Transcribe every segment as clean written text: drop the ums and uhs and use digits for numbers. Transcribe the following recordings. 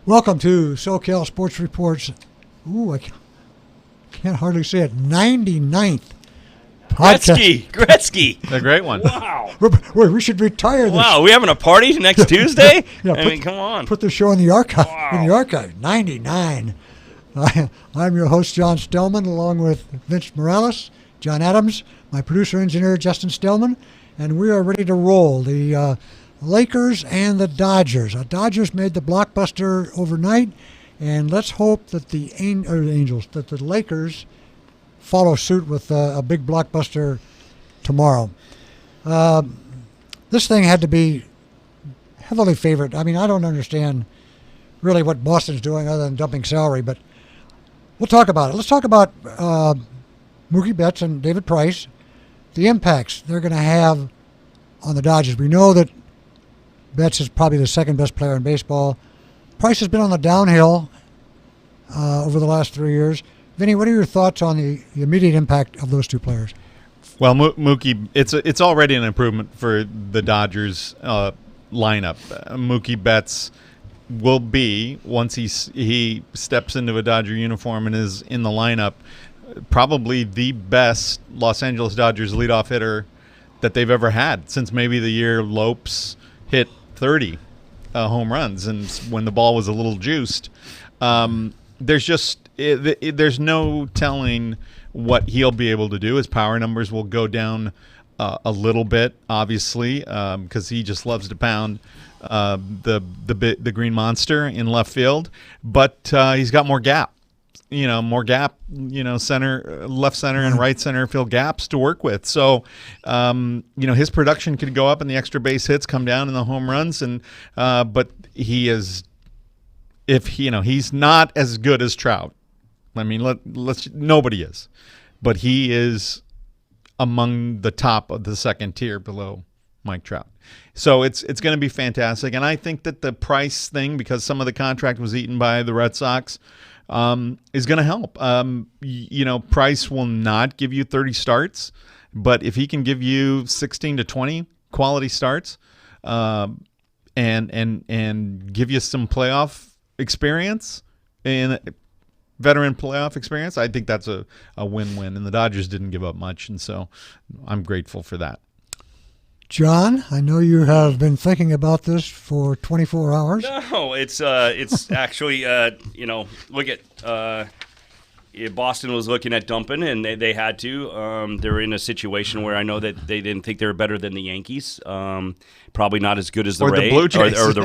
Welcome to SoCal Sports Reports. Ooh, I can't hardly say it. 99th podcast. Gretzky. A great one. Wow. We should retire this. Wow, we having a party next Tuesday? Yeah, I mean, come on. Put the show in the archive. Wow. In the archive. 99. I'm your host, John Stellman, along with Vince Morales, John Adams, my producer-engineer, Justin Stellman, and we are ready to roll. The Lakers and the Dodgers. The Dodgers made the blockbuster overnight, and let's hope that the Lakers follow suit with a big blockbuster tomorrow. This thing had to be heavily favored. I mean, I don't understand really what Boston's doing other than dumping salary, but we'll talk about it. Let's talk about Mookie Betts and David Price, the impacts they're going to have on the Dodgers. We know that Betts is probably the second best player in baseball. Price has been on the downhill over the last 3 years. Vinny, what are your thoughts on the immediate impact of those two players? Well, Mookie, it's already an improvement for the Dodgers lineup. Mookie Betts will be, once he steps into a Dodger uniform and is in the lineup, probably the best Los Angeles Dodgers leadoff hitter that they've ever had since maybe the year Lopes hit 30 home runs, and when the ball was a little juiced. There's no telling what he'll be able to do. His power numbers will go down a little bit, obviously, because he just loves to pound the green monster in left field. But he's got more gap. Center, left center, and right center field gaps to work with. So, his production could go up and the extra base hits come down in the home runs. But he's not as good as Trout. I mean, nobody is, but he is among the top of the second tier below Mike Trout. So it's going to be fantastic. And I think that the Price thing, because some of the contract was eaten by the Red Sox, is going to help. Price will not give you 30 starts, but if he can give you 16 to 20 quality starts, and give you some playoff experience and veteran playoff experience, I think that's a win-win. And the Dodgers didn't give up much, and so I'm grateful for that. John, I know you have been thinking about this for 24 hours. No, it's actually look at Boston was looking at dumping, and they had to. They're in a situation where I know that they didn't think they were better than the Yankees. Probably not as good as the Rays, Blue Jays, or the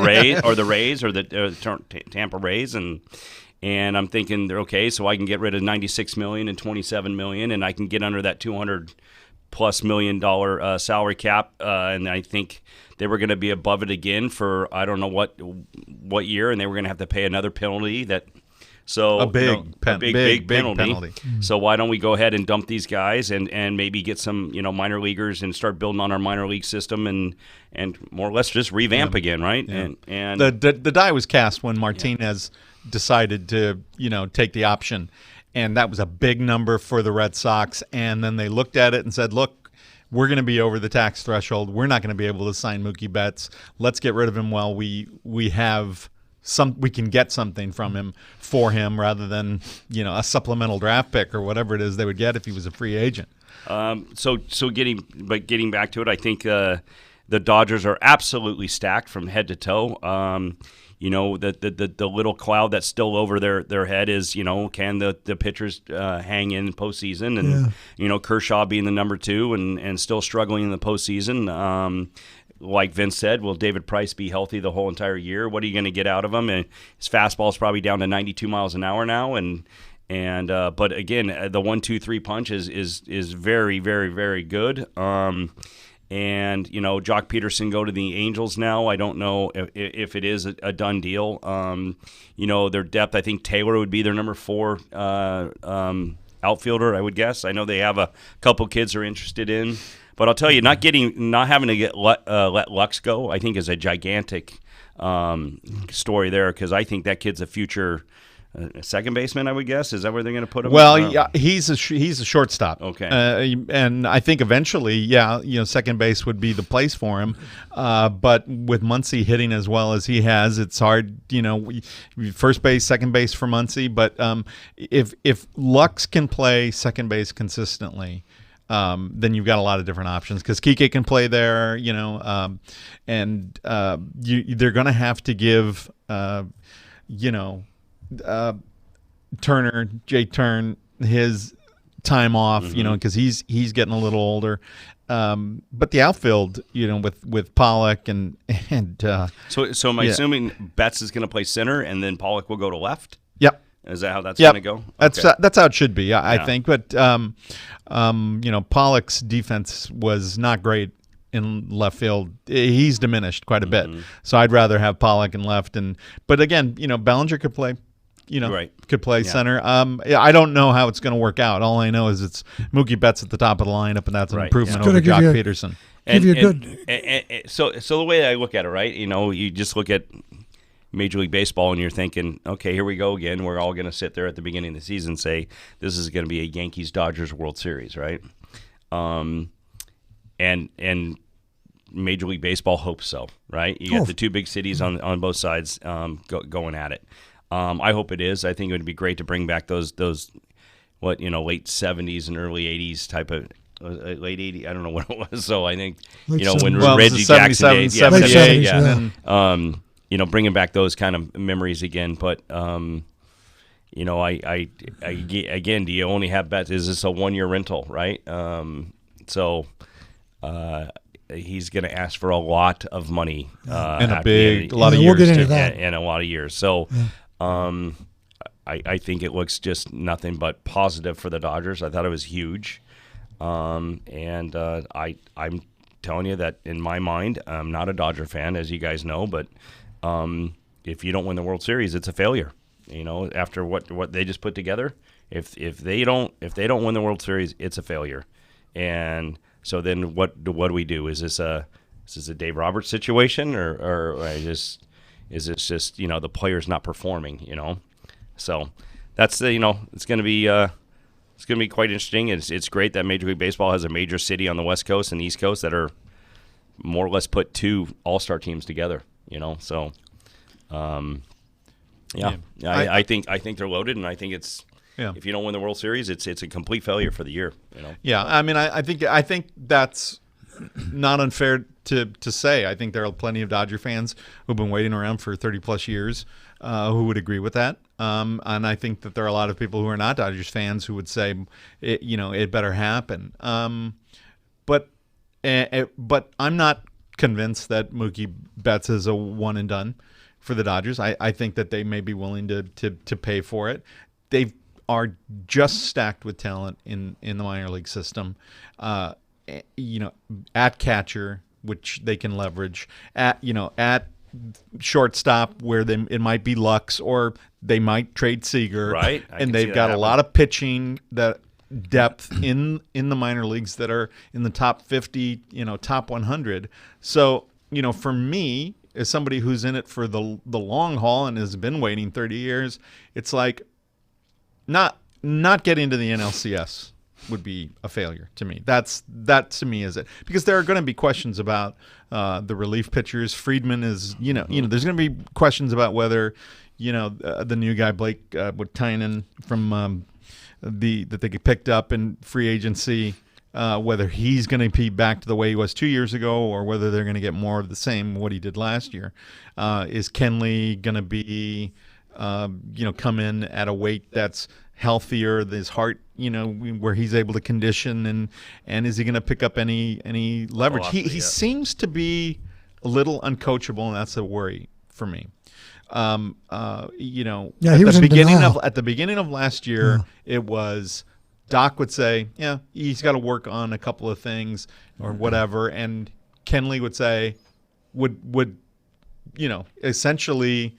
Rays, or the Tampa Rays, and I'm thinking they're okay. So I can get rid of $96 million and $27 million, and I can get under that $200+ million salary cap, and I think they were going to be above it again for I don't know what year, and they were going to have to pay another penalty. A big penalty. So why don't we go ahead and dump these guys and maybe get some minor leaguers and start building on our minor league system and more or less just revamp again, right? Yeah. And the die was cast when Martinez decided to take the option. And that was a big number for the Red Sox. And then they looked at it and said, look, we're going to be over the tax threshold. We're not going to be able to sign Mookie Betts. Let's get rid of him while we can get something from him for him rather than, a supplemental draft pick or whatever it is they would get if he was a free agent. So getting back to it, I think the Dodgers are absolutely stacked from head to toe. The little cloud that's still over their head is, can the pitchers hang in postseason? And, Kershaw being the number 2 and still struggling in the postseason. Like Vince said, will David Price be healthy the whole entire year? What are you going to get out of him? And his fastball is probably down to 92 miles an hour now. But again, the 1-2-3 punch is very, very, very good. And, Jock Peterson go to the Angels now. I don't know if it is a done deal. Their depth, I think Taylor would be their number 4 outfielder, I would guess. I know they have a couple kids they're interested in. But I'll tell you, not having to let Lux go, I think is a gigantic story there, because I think that kid's a future a second baseman, I would guess. Is that where they're going to put him? Well, yeah, he's a shortstop. Okay. And I think eventually, second base would be the place for him. But with Muncy hitting as well as he has, it's hard. First base, second base for Muncy. But if Lux can play second base consistently, then you've got a lot of different options because Kike can play there. And they're going to have to give Jay Turn his time off, because he's getting a little older. But the outfield, with Pollock and so am I assuming Betts is going to play center and then Pollock will go to left? Yep. Is that how that's going to go? That's how it should be, I think. But Pollock's defense was not great in left field. He's diminished quite a bit. So I'd rather have Pollock in left. But again, Bellinger could play. Could play center. I don't know how it's going to work out. All I know is it's Mookie Betts at the top of the lineup, and that's an improvement over Jock Peterson. So the way I look at it, right? You just look at Major League Baseball, and you're thinking, okay, here we go again. We're all going to sit there at the beginning of the season and say this is going to be a Yankees-Dodgers World Series, right? And Major League Baseball hopes so, right? You got the two big cities on both sides going at it. I hope it is. I think it would be great to bring back those late 70s and early 80s type of late 80s. I don't know what it was. So I think when Reggie Jackson days, 78, bringing back those kind of memories again. But I again, do you only have Betts? Is this a 1-year rental, right? He's going to ask for a lot of money and a lot of years. We'll get into that. And a lot of years. So. I think it looks just nothing but positive for the Dodgers. I thought it was huge. I'm telling you that in my mind, I'm not a Dodger fan, as you guys know, but if you don't win the World Series, it's a failure. After what they just put together, if they don't win the World Series, it's a failure. And so then what do we do? Is this a Dave Roberts situation or is it just the players not performing? So that's it's going to be quite interesting. It's great that Major League Baseball has a major city on the West Coast and East Coast that are more or less put two all-star teams together. So I think they're loaded, and I think it's if you don't win the World Series, it's a complete failure for the year. Yeah, I mean, I think that's not unfair to say. I think there are plenty of Dodger fans who've been waiting around for 30-plus years who would agree with that. And I think that there are a lot of people who are not Dodgers fans who would say, it better happen. But I'm not convinced that Mookie Betts is a one and done for the Dodgers. I think that they may be willing to pay for it. They are just stacked with talent in the minor league system. At catcher, which they can leverage, at shortstop where it might be Lux or they might trade Seager, right? And they've got a lot of pitching depth in the minor leagues that are in the top 50, top 100. So for me, as somebody who's in it for the long haul and has been waiting 30 years, it's like not getting to the NLCS would be a failure to me. That to me is it, because there are going to be questions about the relief pitchers. Friedman is there's going to be questions about whether the new guy Blake with Tynan from that they get picked up in free agency, whether he's going to be back to the way he was 2 years ago or whether they're going to get more of the same what he did last year. Is Kenley going to be come in at a weight that's healthier, his heart, where he's able to condition, and is he going to pick up any leverage? He seems to be a little uncoachable, and that's a worry for me. He was at the beginning of last year, it was Doc would say, he's got to work on a couple of things or whatever, and Kenley would say, would essentially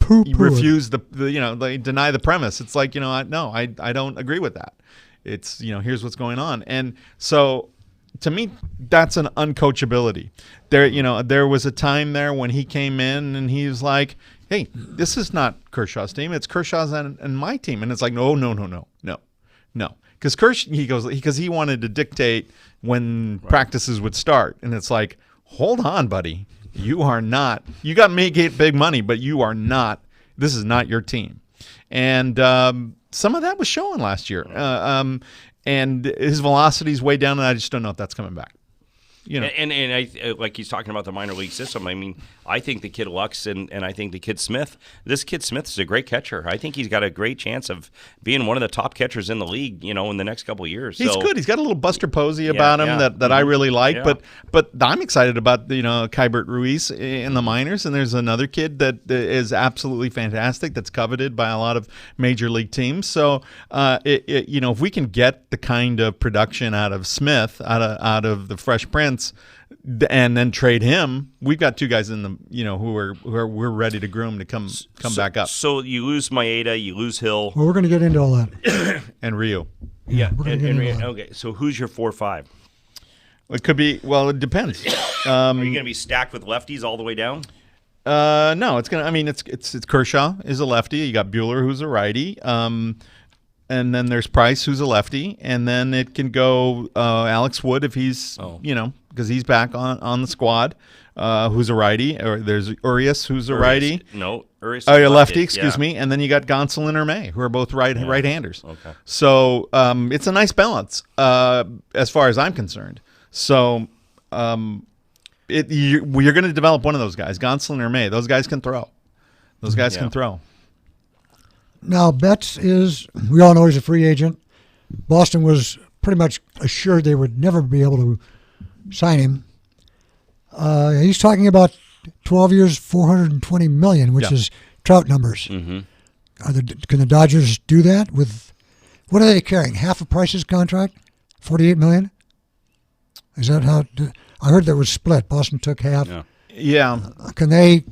refuse they deny the premise. It's like, I don't agree with that. It's, here's what's going on. And so to me, that's an uncoachability. There was a time there when he came in and he was like, "Hey, this is not Kershaw's team. It's Kershaw's and my team." And it's like, no, because he wanted to dictate when practices would start, and it's like, hold on, buddy, you are not. You got to make big money, but you are not. This is not your team. And some of that was showing last year. And his velocity's way down, and I just don't know if that's coming back. And I, like he's talking about the minor league system. I mean, I think the kid Lux and I think the kid Smith. This kid Smith is a great catcher. I think he's got a great chance of being one of the top catchers in the league. In the next couple of years. He's good. He's got a little Buster Posey about him that I really like. Yeah. But I'm excited about Kybert Ruiz in the minors, and there's another kid that is absolutely fantastic. That's coveted by a lot of major league teams. So if we can get the kind of production out of Smith, out of the Fresh Prince, and then trade him, we've got two guys in the who we're ready to groom to come back up. So you lose Maeda, you lose Hill. Well, we're going to get into all that. And Rio. Yeah. We're gonna get into all that. Okay. So who's your 4-5? It could be. Well, it depends. Are you going to be stacked with lefties all the way down? No, it's gonna. I mean, it's Kershaw is a lefty. You got Buehler, who's a righty. And then there's Price, who's a lefty, and then it can go Alex Wood if he's because he's back on the squad, who's a righty. Or there's Urias, who's a righty. No, Urias. Oh, you're lefty. Excuse me. And then you got Gonsolin or May, who are both right-handers. Okay. So it's a nice balance as far as I'm concerned. So you're going to develop one of those guys, Gonsolin or May. Those guys can throw. Those guys can throw. Now, Betts we all know he's a free agent. Boston was pretty much assured they would never be able to sign him. He's talking about 12 years, $420 million, which is Trout numbers. Mm-hmm. Can the Dodgers do that with, what are they carrying? Half of Price's contract? $48 million? Is that how, I heard that was split. Boston took half. Yeah. Can they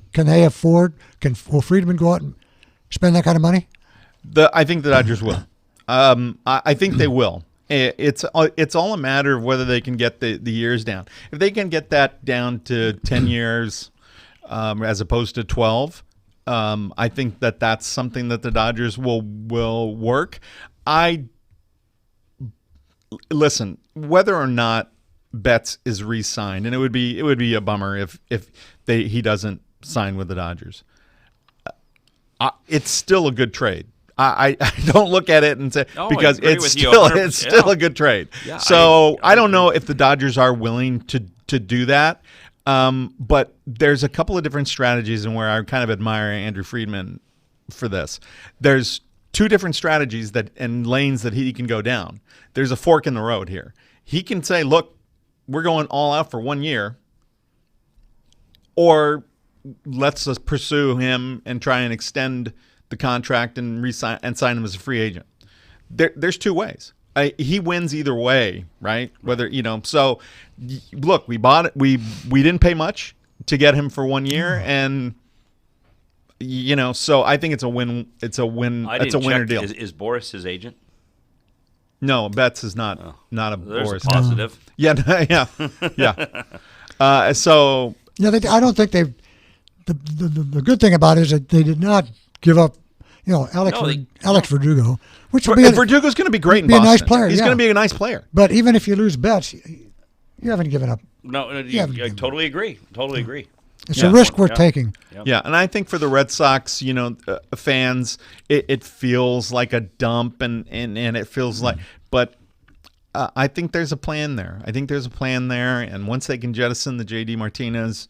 afford, will Friedman go out and spend that kind of money? I think the Dodgers will. I think they will. It's all a matter of whether they can get the years down. If they can get that down to 10 years as opposed to 12, I think that's something that the Dodgers will work. Listen, whether or not Betts is re-signed, and it would be a bummer if he doesn't sign with the Dodgers. It's still a good trade. I don't look at it and say because it's still a good trade. Yeah, so I don't know if the Dodgers are willing to do that. But there's a couple of different strategies and where I kind of admire Andrew Friedman for this. There's two different strategies and lanes that he can go down. There's a fork in the road here. He can say, look, we're going all out for 1 year, or let's just pursue him and try and extend the contract and sign him as a free agent. There's two ways. He wins either way, right? Whether So, look, we bought it. We didn't pay much to get him for 1 year, and so I think it's a win. It's a win. It's a winner deal. Is Boris his agent? No, Betts is not a There's Boris. A positive. Yeah. So yeah, I don't think they've. The good thing about it is that they did not give up, Alex Verdugo, which will be Verdugo's going to be great in Boston. Boston. A nice player. He's going to be a nice player. But even if you lose Betts, you haven't given up. No, I totally agree. Totally agree. It's a risk we're taking. Yeah, and I think for the Red Sox, fans, it feels like a dump, and it feels like, but I think there's a plan there. And once they can jettison the J.D. Martinez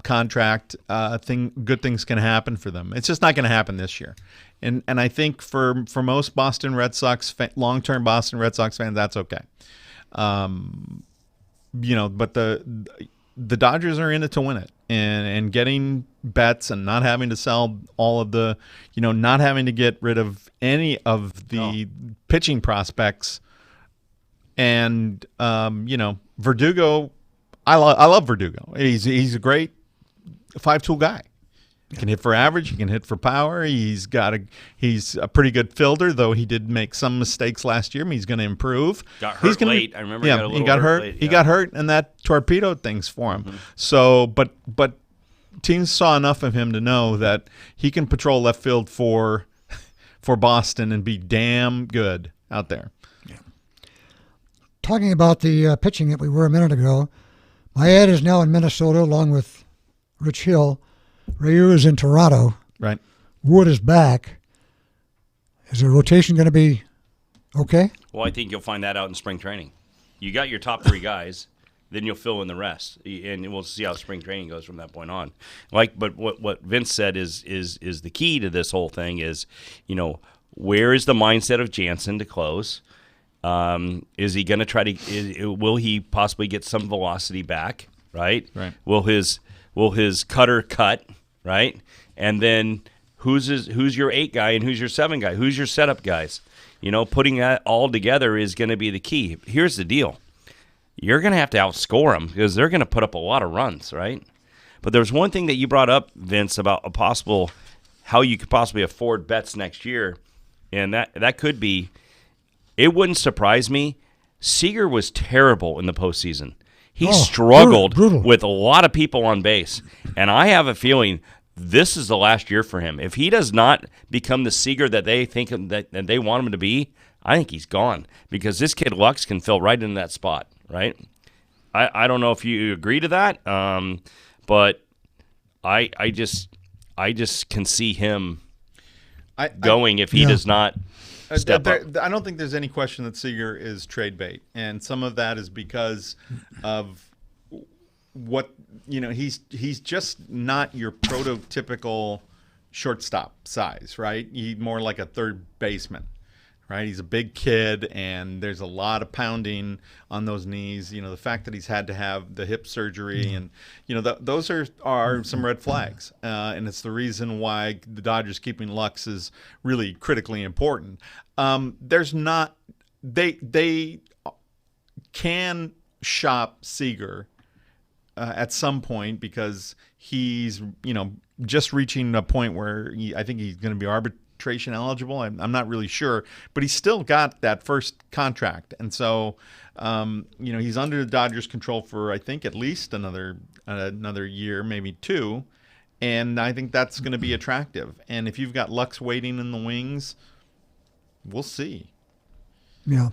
contract, good things can happen for them. It's just not going to happen this year, and I think for most Boston Red Sox long-term Boston Red Sox fans, that's okay. But the Dodgers are in it to win it, and getting Betts and not having to sell all of the, not having to get rid of any of the pitching prospects, and Verdugo. I love Verdugo. He's a great 5-tool guy. He can hit for average. He can hit for power. He's a pretty good fielder, though he did make some mistakes last year. He's going to improve. Got hurt late. I remember. Yeah, he got hurt. Late, He got hurt, and that torpedoed things for him. So, but teams saw enough of him to know that he can patrol left field for Boston and be damn good out there. Talking about the pitching that we were a minute ago, my ad is now in Minnesota along with Rich Hill. Ryu is in Toronto. Right. Wood is back. Is the rotation going to be okay? Well, I think you'll find that out in spring training. You got your top 3 guys, then you'll fill in the rest, and we'll see how spring training goes from that point on. But what Vince said is the key to this whole thing is, where is the mindset of Jansen to close? Is he going to try to? Will he possibly get some velocity back? Right. Right. Will his cutter cut? Right. And then who's your 8 guy and who's your 7 guy? Who's your setup guys? Putting that all together is going to be the key. Here's the deal: you're going to have to outscore them because they're going to put up a lot of runs, right? But there's one thing that you brought up, Vince, about how you could possibly afford Betts next year, and that could be. It wouldn't surprise me. Seager was terrible in the postseason. He struggled brutal. with a lot of people on base. And I have a feeling this is the last year for him. If he does not become the Seager that they think that they want him to be, I think he's gone. Because this kid Lux can fill right in that spot, right? I don't know if you agree to that, but I just can see him going if he does not step up. I don't think there's any question that Seager is trade bait, and some of that is because of what he's just not your prototypical shortstop size, right? He's more like a third baseman, right? He's a big kid, and there's a lot of pounding on those knees. The fact that he's had to have the hip surgery, and those are some red flags, and it's the reason why the Dodgers keeping Lux is really critically important. They can shop Seager at some point because he's just reaching a point where I think he's going to be arbitration eligible. I'm not really sure, but he's still got that first contract, and so he's under the Dodgers' control for I think at least another year, maybe 2, and I think that's going to be attractive. And if you've got Lux waiting in the wings, we'll see. Yeah.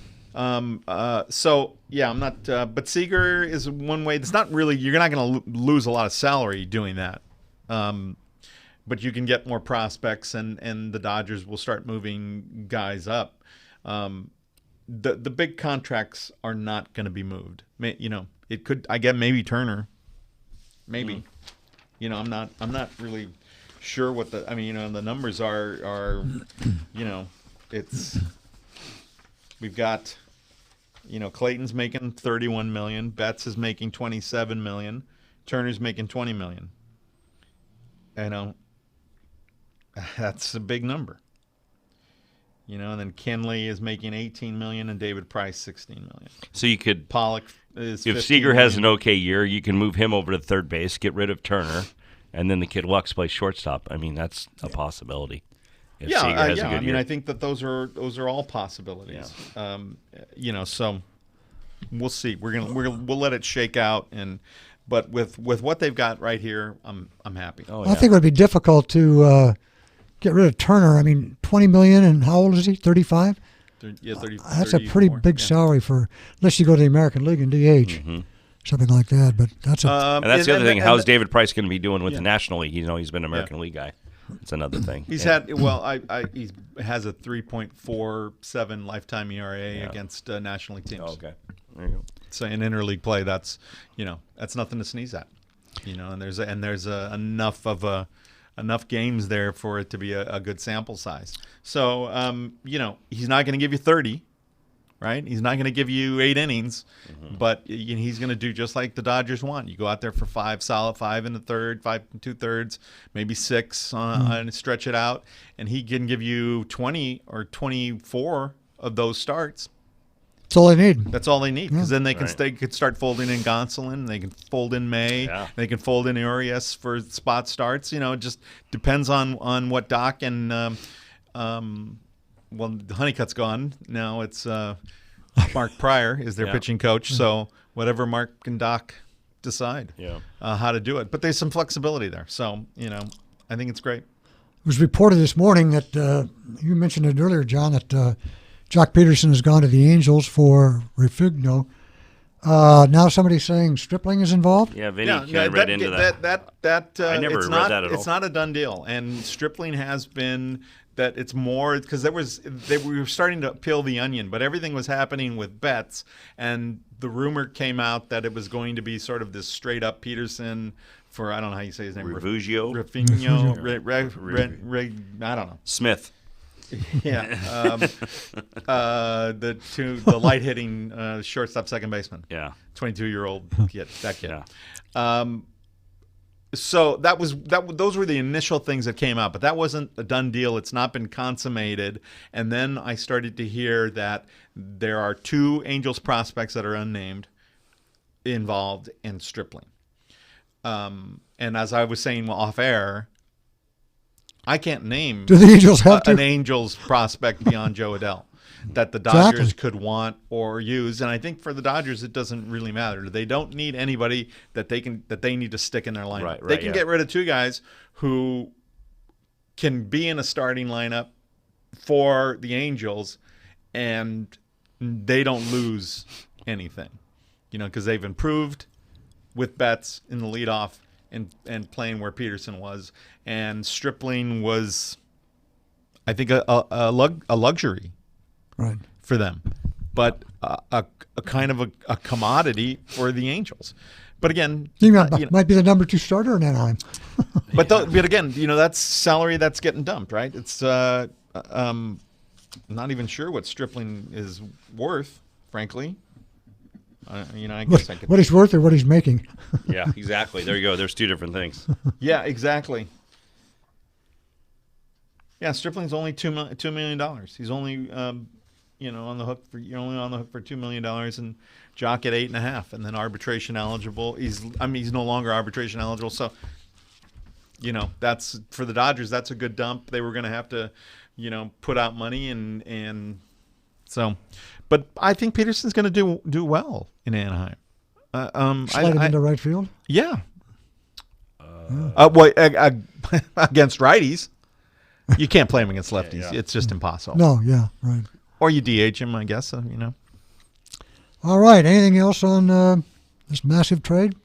So yeah, I'm not. But Seager is one way. It's not really. You're not going to lose a lot of salary doing that. But you can get more prospects, and the Dodgers will start moving guys up. The big contracts are not going to be moved. It could. I get maybe Turner. Maybe. I'm not really sure what the. The numbers are. It's. We've got. Clayton's making $31 million. Betts is making $27 million. Turner's making $20 million. That's a big number. And then Kenley is making $18 million and David Price $16 million. So you could Pollock is if $15 Seager has million. an okay year, you can move him over to third base, get rid of Turner, and then the kid Lux plays shortstop. That's a possibility. If Seager has a good year. I think that those are all possibilities. Yeah. So we'll see. We'll let it shake out, but with what they've got right here, I'm happy. Oh, I think it would be difficult to get rid of Turner. $20 million, and how old is he? 35. Yeah, 30. That's a pretty big salary for unless you go to the American League and DH, something like that. But that's and that's the other thing. How's David Price going to be doing with the National League? He's been an American League guy. It's another thing. He's he has a 3.47 lifetime ERA against National League teams. Oh, okay, there you go. So in interleague play, that's nothing to sneeze at. And there's enough games there for it to be a good sample size. So he's not going to give you 30, right? He's not going to give you 8 innings, but he's going to do just like the Dodgers want. You go out there for 5 in the third, 5 2/3, maybe 6 and stretch it out, and he can give you 20 or 24 of those starts. That's all they need. That's all they need, because then they can Right. they could start folding in Gonsolin. They can fold in May. Yeah. They can fold in Urias for spot starts. It just depends on what Doc and well, Honeycutt's gone now. It's Mark Pryor is their Yeah. pitching coach. So whatever Mark and Doc decide how to do it, but there's some flexibility there. So I think it's great. It was reported this morning that you mentioned it earlier, John, that Jock Peterson has gone to the Angels for Refugio. Now somebody's saying Stripling is involved. Yeah, Vinny kind of read into that. I never it's read not, that at all. It's not a done deal, and Stripling has been that it's more because we were starting to peel the onion, but everything was happening with Betts, and the rumor came out that it was going to be sort of this straight up Peterson for I don't know how you say his name, Refugio? Refugio, I don't know. Smith. Yeah, the light hitting shortstop second baseman. Yeah. 22-year-old kid. That kid. Yeah. So those were the initial things that came out, but that wasn't a done deal. It's not been consummated. And then I started to hear that there are 2 Angels prospects that are unnamed involved in Stripling. And as I was saying off air, I can't name Do the Angels have an to? Angels prospect beyond Joe Adell that the Dodgers Exactly. could want or use. And I think for the Dodgers, it doesn't really matter. They don't need anybody that they need to stick in their lineup. Right, they can yeah. get rid of 2 guys who can be in a starting lineup for the Angels, and they don't lose anything, because they've improved with Betts in the leadoff and playing where Peterson was, and Stripling was, I think, a luxury Right. for them, but a kind of a commodity for the Angels. But again, He might be the number 2 starter in Anaheim. but again, that's salary that's getting dumped, right? It's not even sure what Stripling is worth, frankly. I guess I could. What he's worth or what he's making. Yeah, exactly. There you go. There's 2 different things. Yeah, exactly. Yeah, Stripling's only $2 million. He's only on the hook for $2 million, and Jock at 8.5, and then arbitration eligible. He's no longer arbitration eligible. So, that's for the Dodgers. That's a good dump. They were going to have to, put out money and so. But I think Peterson's going to do well in Anaheim. Slide him into right field. Yeah. Against righties, you can't play him against lefties. Yeah. It's just impossible. No, yeah, right. Or you DH him, I guess. All right. Anything else on this massive trade?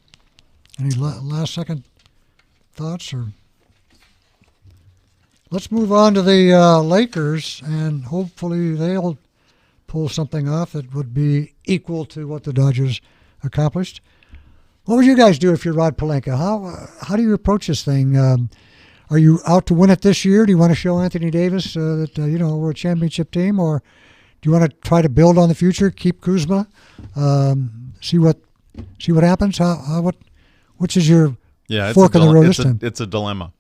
Any last second thoughts? Or let's move on to the Lakers, and hopefully they'll pull something off that would be equal to what the Dodgers accomplished. What would you guys do if you're Rod Pelinka? How do you approach this thing? Are you out to win it this year? Do you want to show Anthony Davis that we're a championship team, or do you want to try to build on the future, keep Kuzma, see what happens? Which is your fork in the road this time? It's a dilemma.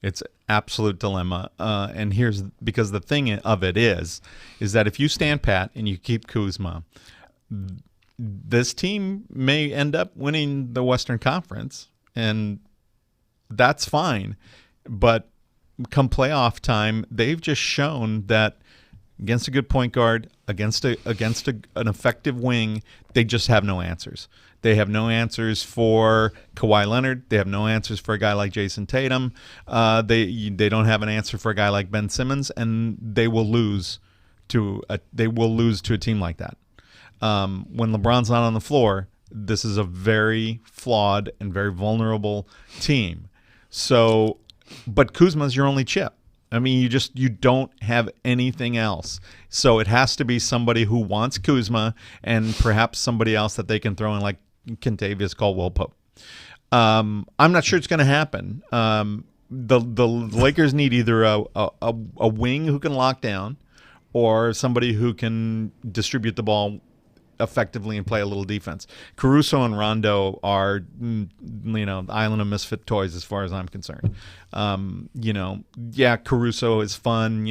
It's absolute dilemma. And here's because the thing of it is that if you stand pat and you keep Kuzma, this team may end up winning the Western Conference, and that's fine. But come playoff time, they've just shown that against a good point guard, against an effective wing, they just have no answers. They have no answers for Kawhi Leonard. They have no answers for a guy like Jason Tatum. They don't have an answer for a guy like Ben Simmons, and they will lose to a team like that. When LeBron's not on the floor, this is a very flawed and very vulnerable team. So, but Kuzma's your only chip. I mean, you don't have anything else. So it has to be somebody who wants Kuzma and perhaps somebody else that they can throw in, like Kentavious Caldwell-Pope. I'm not sure it's going to happen. The Lakers need either a wing who can lock down or somebody who can distribute the ball effectively and play a little defense. Caruso and Rondo are, island of misfit toys as far as I'm concerned. Caruso is fun.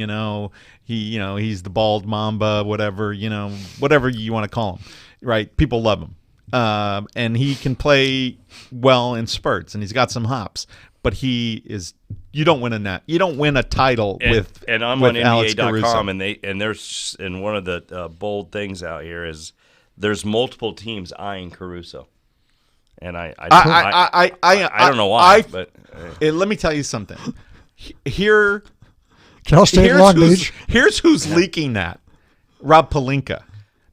He's the bald mamba, whatever you want to call him. Right? People love him, and he can play well in spurts, and he's got some hops. But he is. You don't win a title with. And I'm with on Alex NBA.com, Caruso. and one of the bold things out here is there's multiple teams eyeing Caruso, and I don't know why, but let me tell you something. Here, Cal State, Long Beach. Here's who's leaking that. Rob Pelinka.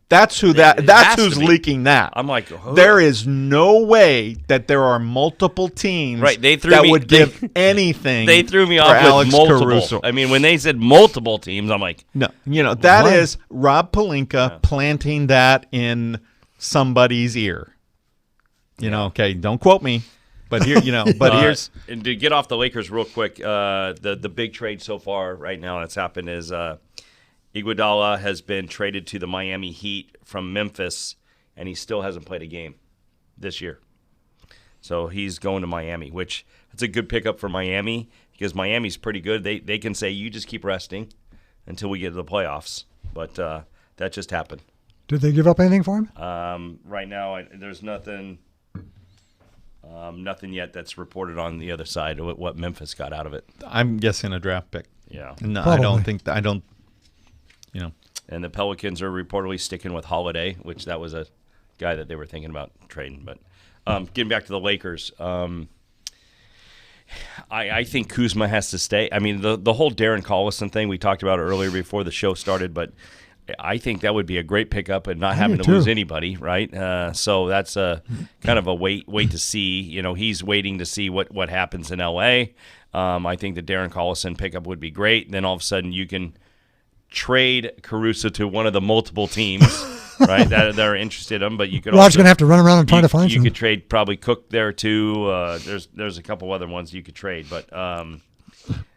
That's who that. That's who's leaking that. I'm like, who? There is no way that there are multiple teams would give anything. They threw me for off Alex with multiple. Caruso. I mean, when they said multiple teams, I'm like, no, that is Rob Pelinka planting that in somebody's ear. Okay, don't quote me, but here, but here's. And to get off the Lakers real quick, the big trade so far right now that's happened is. Iguodala has been traded to the Miami Heat from Memphis, and he still hasn't played a game this year. So he's going to Miami, which it's a good pickup for Miami because Miami's pretty good. They can say, you just keep resting until we get to the playoffs. But that just happened. Did they give up anything for him? Right now, there's nothing yet that's reported on the other side of what Memphis got out of it. I'm guessing a draft pick. Yeah. No, Probably. I don't. And the Pelicans are reportedly sticking with Holiday, which that was a guy that they were thinking about trading. But getting back to the Lakers, I think Kuzma has to stay. I mean, the whole Darren Collison thing, we talked about it earlier before the show started, but I think that would be a great pickup and not having to lose anybody, right? So that's a kind of a wait to see. He's waiting to see what happens in L.A. I think the Darren Collison pickup would be great. Then all of a sudden you can trade Caruso to one of the multiple teams, right, that are interested in him. But you could Rod's going to have to run around and try to find you some. could trade probably Cook there too. There's a couple other ones you could trade, but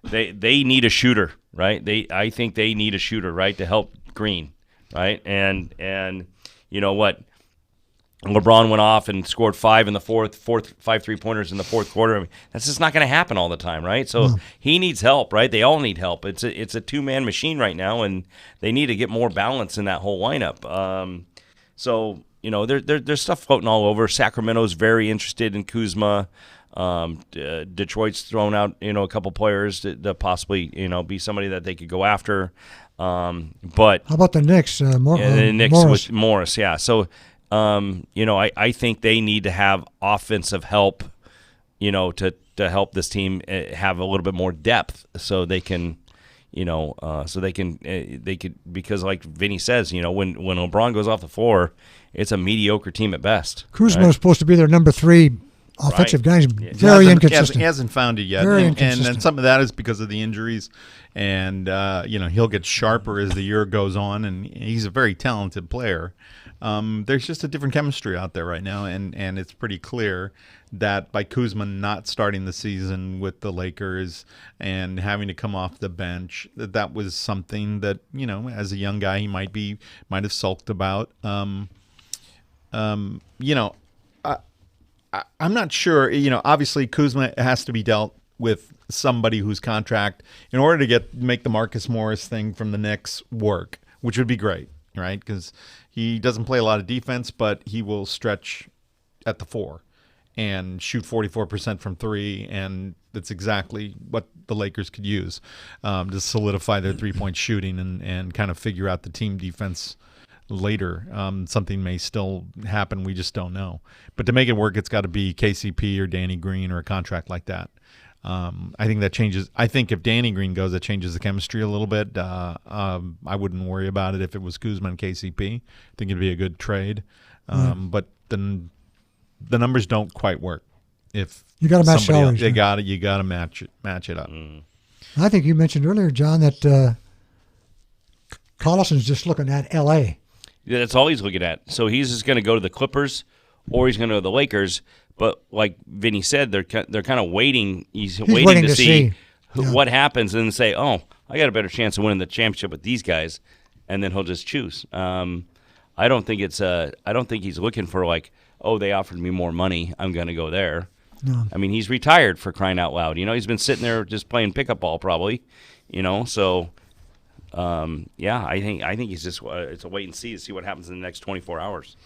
they need a shooter, right? I think they need a shooter, right, to help Green, right? And you know what? LeBron went off and scored 5 3-pointers in the fourth quarter. I mean, that's just not going to happen all the time, right? So he needs help, right? They all need help. It's a two-man machine right now, and they need to get more balance in that whole lineup. So there's stuff floating all over. Sacramento's very interested in Kuzma. Detroit's thrown out a couple players to possibly be somebody that they could go after. But how about the Knicks? The Knicks Morris. with Morris, yeah. So. I think they need to have offensive help, to help this team have a little bit more depth, so they can, they could, because like Vinny says, when LeBron goes off the floor, it's a mediocre team at best. Kuzma is supposed to be their number 3 offensive guy. He's very inconsistent. He hasn't found it yet, and some of that is because of the injuries, and he'll get sharper as the year goes on, and he's a very talented player. There's just a different chemistry out there right now, and it's pretty clear that by Kuzma not starting the season with the Lakers and having to come off the bench, that was something that, as a young guy, he might have sulked about. I'm not sure. Obviously Kuzma has to be dealt with somebody whose contract, in order to make the Marcus Morris thing from the Knicks work, which would be great, right? Because he doesn't play a lot of defense, but he will stretch at the 4 and shoot 44% from 3, and that's exactly what the Lakers could use to solidify their three-point shooting and kind of figure out the team defense later. Something may still happen, we just don't know. But to make it work, it's got to be KCP or Danny Green or a contract like that. I think that changes. I think if Danny Green goes, that changes the chemistry a little bit. I wouldn't worry about it if it was Kuzma and KCP. I think it'd be a good trade. But then the numbers don't quite work. If you got to match salaries, you got to match it up. I think you mentioned earlier, John, that Collison's just looking at L.A. Yeah, that's all he's looking at. So he's just going to go to the Clippers, or he's going to go to the Lakers. But like Vinny said, they're kind of waiting. He's waiting to see what happens and say, "Oh, I got a better chance of winning the championship with these guys," and then he'll just choose. I I don't think he's looking for like, oh, they offered me more money, I'm going to go there. No. I mean, he's retired, for crying out loud. He's been sitting there just playing pickup ball probably. So yeah, I think he's just it's a wait and see to see what happens in the next 24 hours.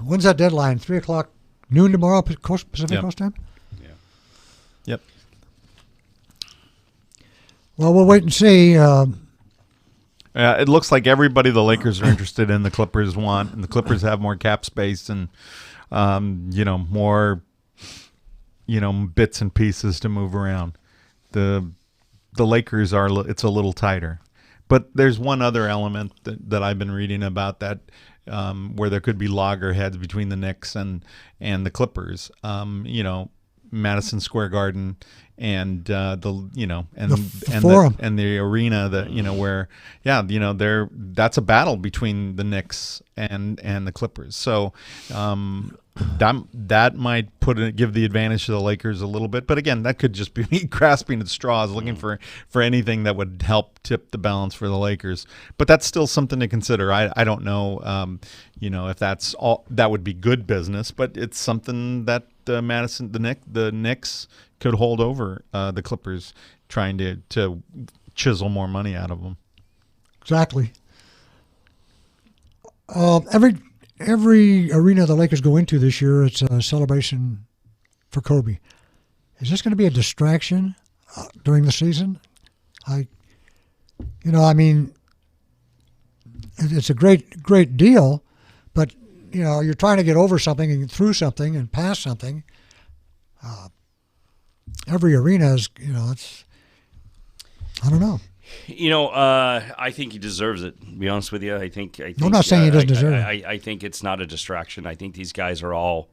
When's that deadline? 3:00 noon tomorrow, Pacific Yep. Coast time. Yeah. Yep. Well, we'll wait and see. It looks like everybody the Lakers are interested in, the Clippers want, and the Clippers have more cap space and more bits and pieces to move around. The Lakers it's a little tighter. But there's one other element that I've been reading about that where there could be loggerheads between the Knicks and the Clippers. Madison Square Garden and the Forum. and the arena where that's a battle between the Knicks and the Clippers. So that might give the advantage to the Lakers a little bit, but again, that could just be me grasping at straws, looking for anything that would help tip the balance for the Lakers. But that's still something to consider. I don't know, if that's all that would be good business, but it's something that the Knicks could hold over the Clippers, trying to chisel more money out of them. Exactly. Every arena the Lakers go into this year, it's a celebration for Kobe. Is this going to be a distraction during the season? It's a great deal, but you're trying to get over something and through something and past something. Every arena is, it's. I don't know. I think he deserves it. To be honest with you, I think I'm not saying he doesn't deserve it. I think it's not a distraction. I think these guys are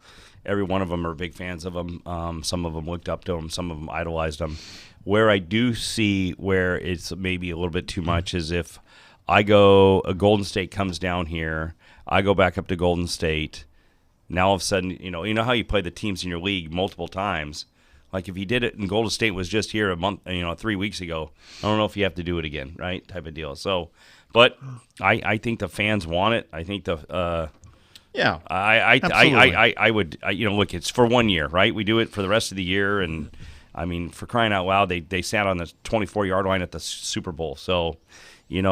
every one of them are big fans of him. Some of them looked up to him. Some of them idolized him. Where I do see where it's maybe a little bit too much is if Golden State comes down here, I go back up to Golden State. Now all of a sudden, you know how you play the teams in your league multiple times. Like if you did it and Golden State was just here a month, 3 weeks ago, I don't know if you have to do it again, right? Type of deal. So, but I think the fans want it. I think yeah, I would, look, it's for 1 year, right? We do it for the rest of the year, and I mean, for crying out loud, they sat on the 24-yard line at the Super Bowl. So, these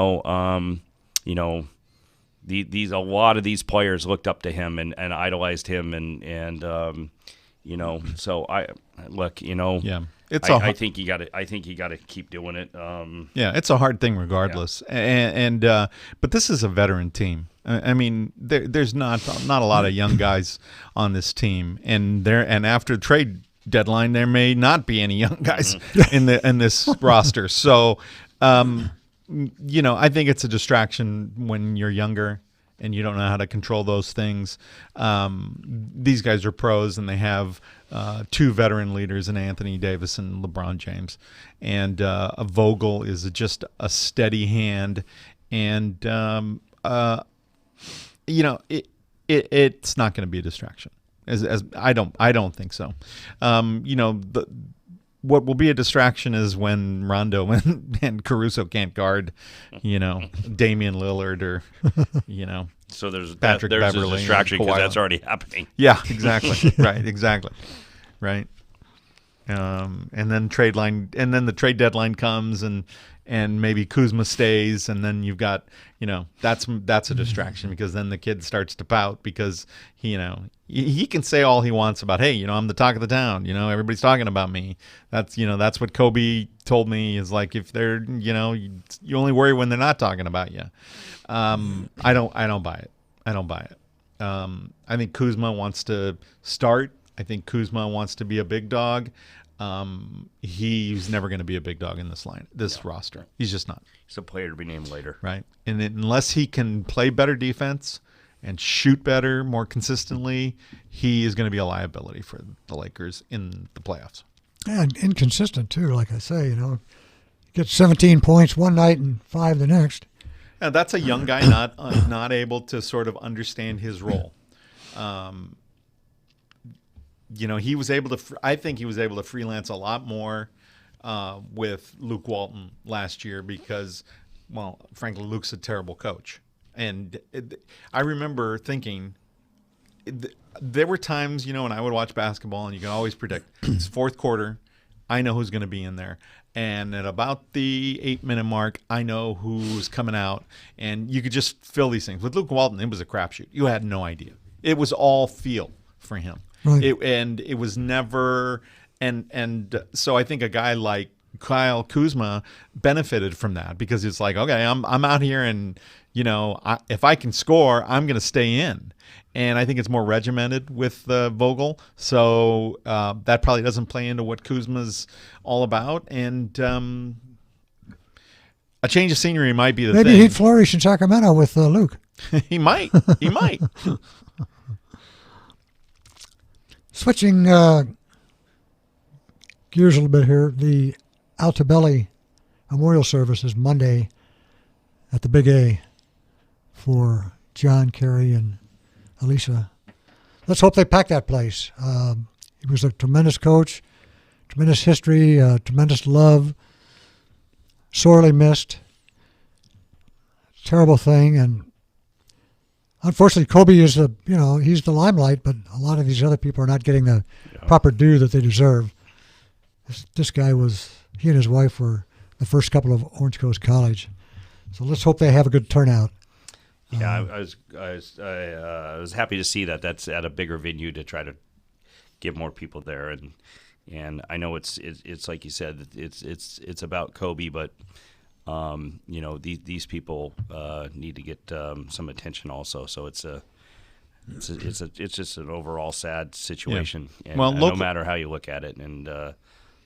a lot of these players looked up to him and idolized him, and so yeah, I think you got to keep doing it. Yeah, it's a hard thing regardless, and but this is a veteran team. I mean, there's not a lot of young guys on this team, and after trade deadline, there may not be any young guys in this roster. So, I think it's a distraction when you're younger and you don't know how to control those things. These guys are pros, and they have two veteran leaders in Anthony Davis and LeBron James. And Vogel is just a steady hand, and it's not going to be a distraction. As I don't think so. What will be a distraction is when Rondo and Caruso can't guard, Damian Lillard or, So there's Patrick a Beverley distraction and because Kawhi that's already happening. Yeah, exactly. Right, exactly. Right. And then the trade deadline comes, and maybe Kuzma stays, and then you've got, that's a distraction, because then the kid starts to pout because he can say all he wants about, hey, I'm the talk of the town, everybody's talking about me. That's what Kobe told me, is like, if they're, you only worry when they're not talking about you. I don't buy it. I don't buy it. I think Kuzma wants to start. I think Kuzma wants to be a big dog. He's never going to be a big dog in this roster. He's just not. He's a player to be named later. Right. And unless he can play better defense and shoot better, more consistently, he is going to be a liability for the Lakers in the playoffs. And inconsistent too, like I say, gets 17 points one night and 5 the next. And that's a young guy not able to sort of understand his role. He was able to. I think he was able to freelance a lot more with Luke Walton last year because, well, frankly, Luke's a terrible coach. And I remember thinking, there were times, when I would watch basketball, and you can always predict it's fourth quarter. I know who's going to be in there. And at about the 8-minute mark, I know who's coming out. And you could just feel these things. With Luke Walton, it was a crapshoot. You had no idea. It was all feel for him. Right. It was never and so I think a guy like Kyle Kuzma benefited from that, because it's like, okay, I'm out here, and if I can score, I'm going to stay in. And I think it's more regimented with Vogel, so that probably doesn't play into what Kuzma's all about. And a change of scenery might be the thing. Maybe he'd flourish in Sacramento with Luke. He might. He might. Switching gears a little bit here, the Altabelli Memorial Service is Monday at the Big A for John, Kerry, and Alicia. Let's hope they pack that place. He was a tremendous coach, tremendous history, tremendous love, sorely missed. Terrible thing, and unfortunately, Kobe is he's the limelight, but a lot of these other people are not getting the proper due that they deserve. This guy he and his wife were the first couple of Orange Coast College, so let's hope they have a good turnout. Yeah, I was happy to see that that's at a bigger venue to try to get more people there, and I know it's like you said, it's about Kobe, but these people need to get some attention also. So it's just an overall sad situation, and no matter how you look at it, and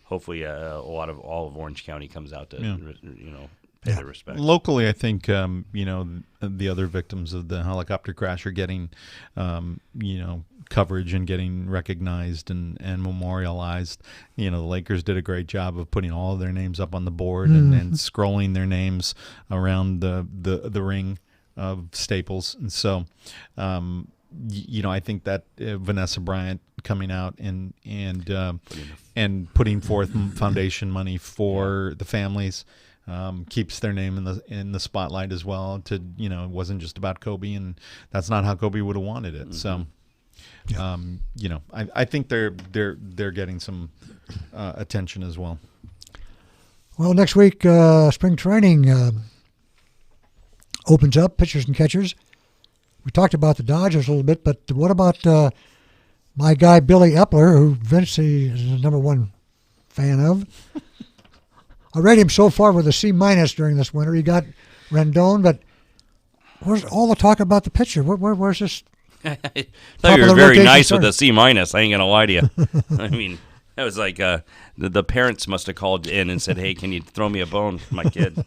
hopefully all of Orange County comes out to pay their respect. Locally, I think the other victims of the helicopter crash are getting coverage and getting recognized and memorialized. The Lakers did a great job of putting all of their names up on the board and scrolling their names around the ring of Staples. And so I think that Vanessa Bryant coming out and putting forth foundation money for the families keeps their name in the spotlight as well. It wasn't just about Kobe, and that's not how Kobe would have wanted it. So, I think they're getting some attention as well. Well, next week spring training opens up, pitchers and catchers. We talked about the Dodgers a little bit, but what about my guy Billy Epler, who Vince is the number one fan of? I rate him so far with a C- during this winter. He got Rendon, but where's all the talk about the pitcher? Where's this? I thought you were very nice with a C-. I ain't gonna lie to you. I mean, that was like the parents must have called in and said, "Hey, can you throw me a bone for my kid?"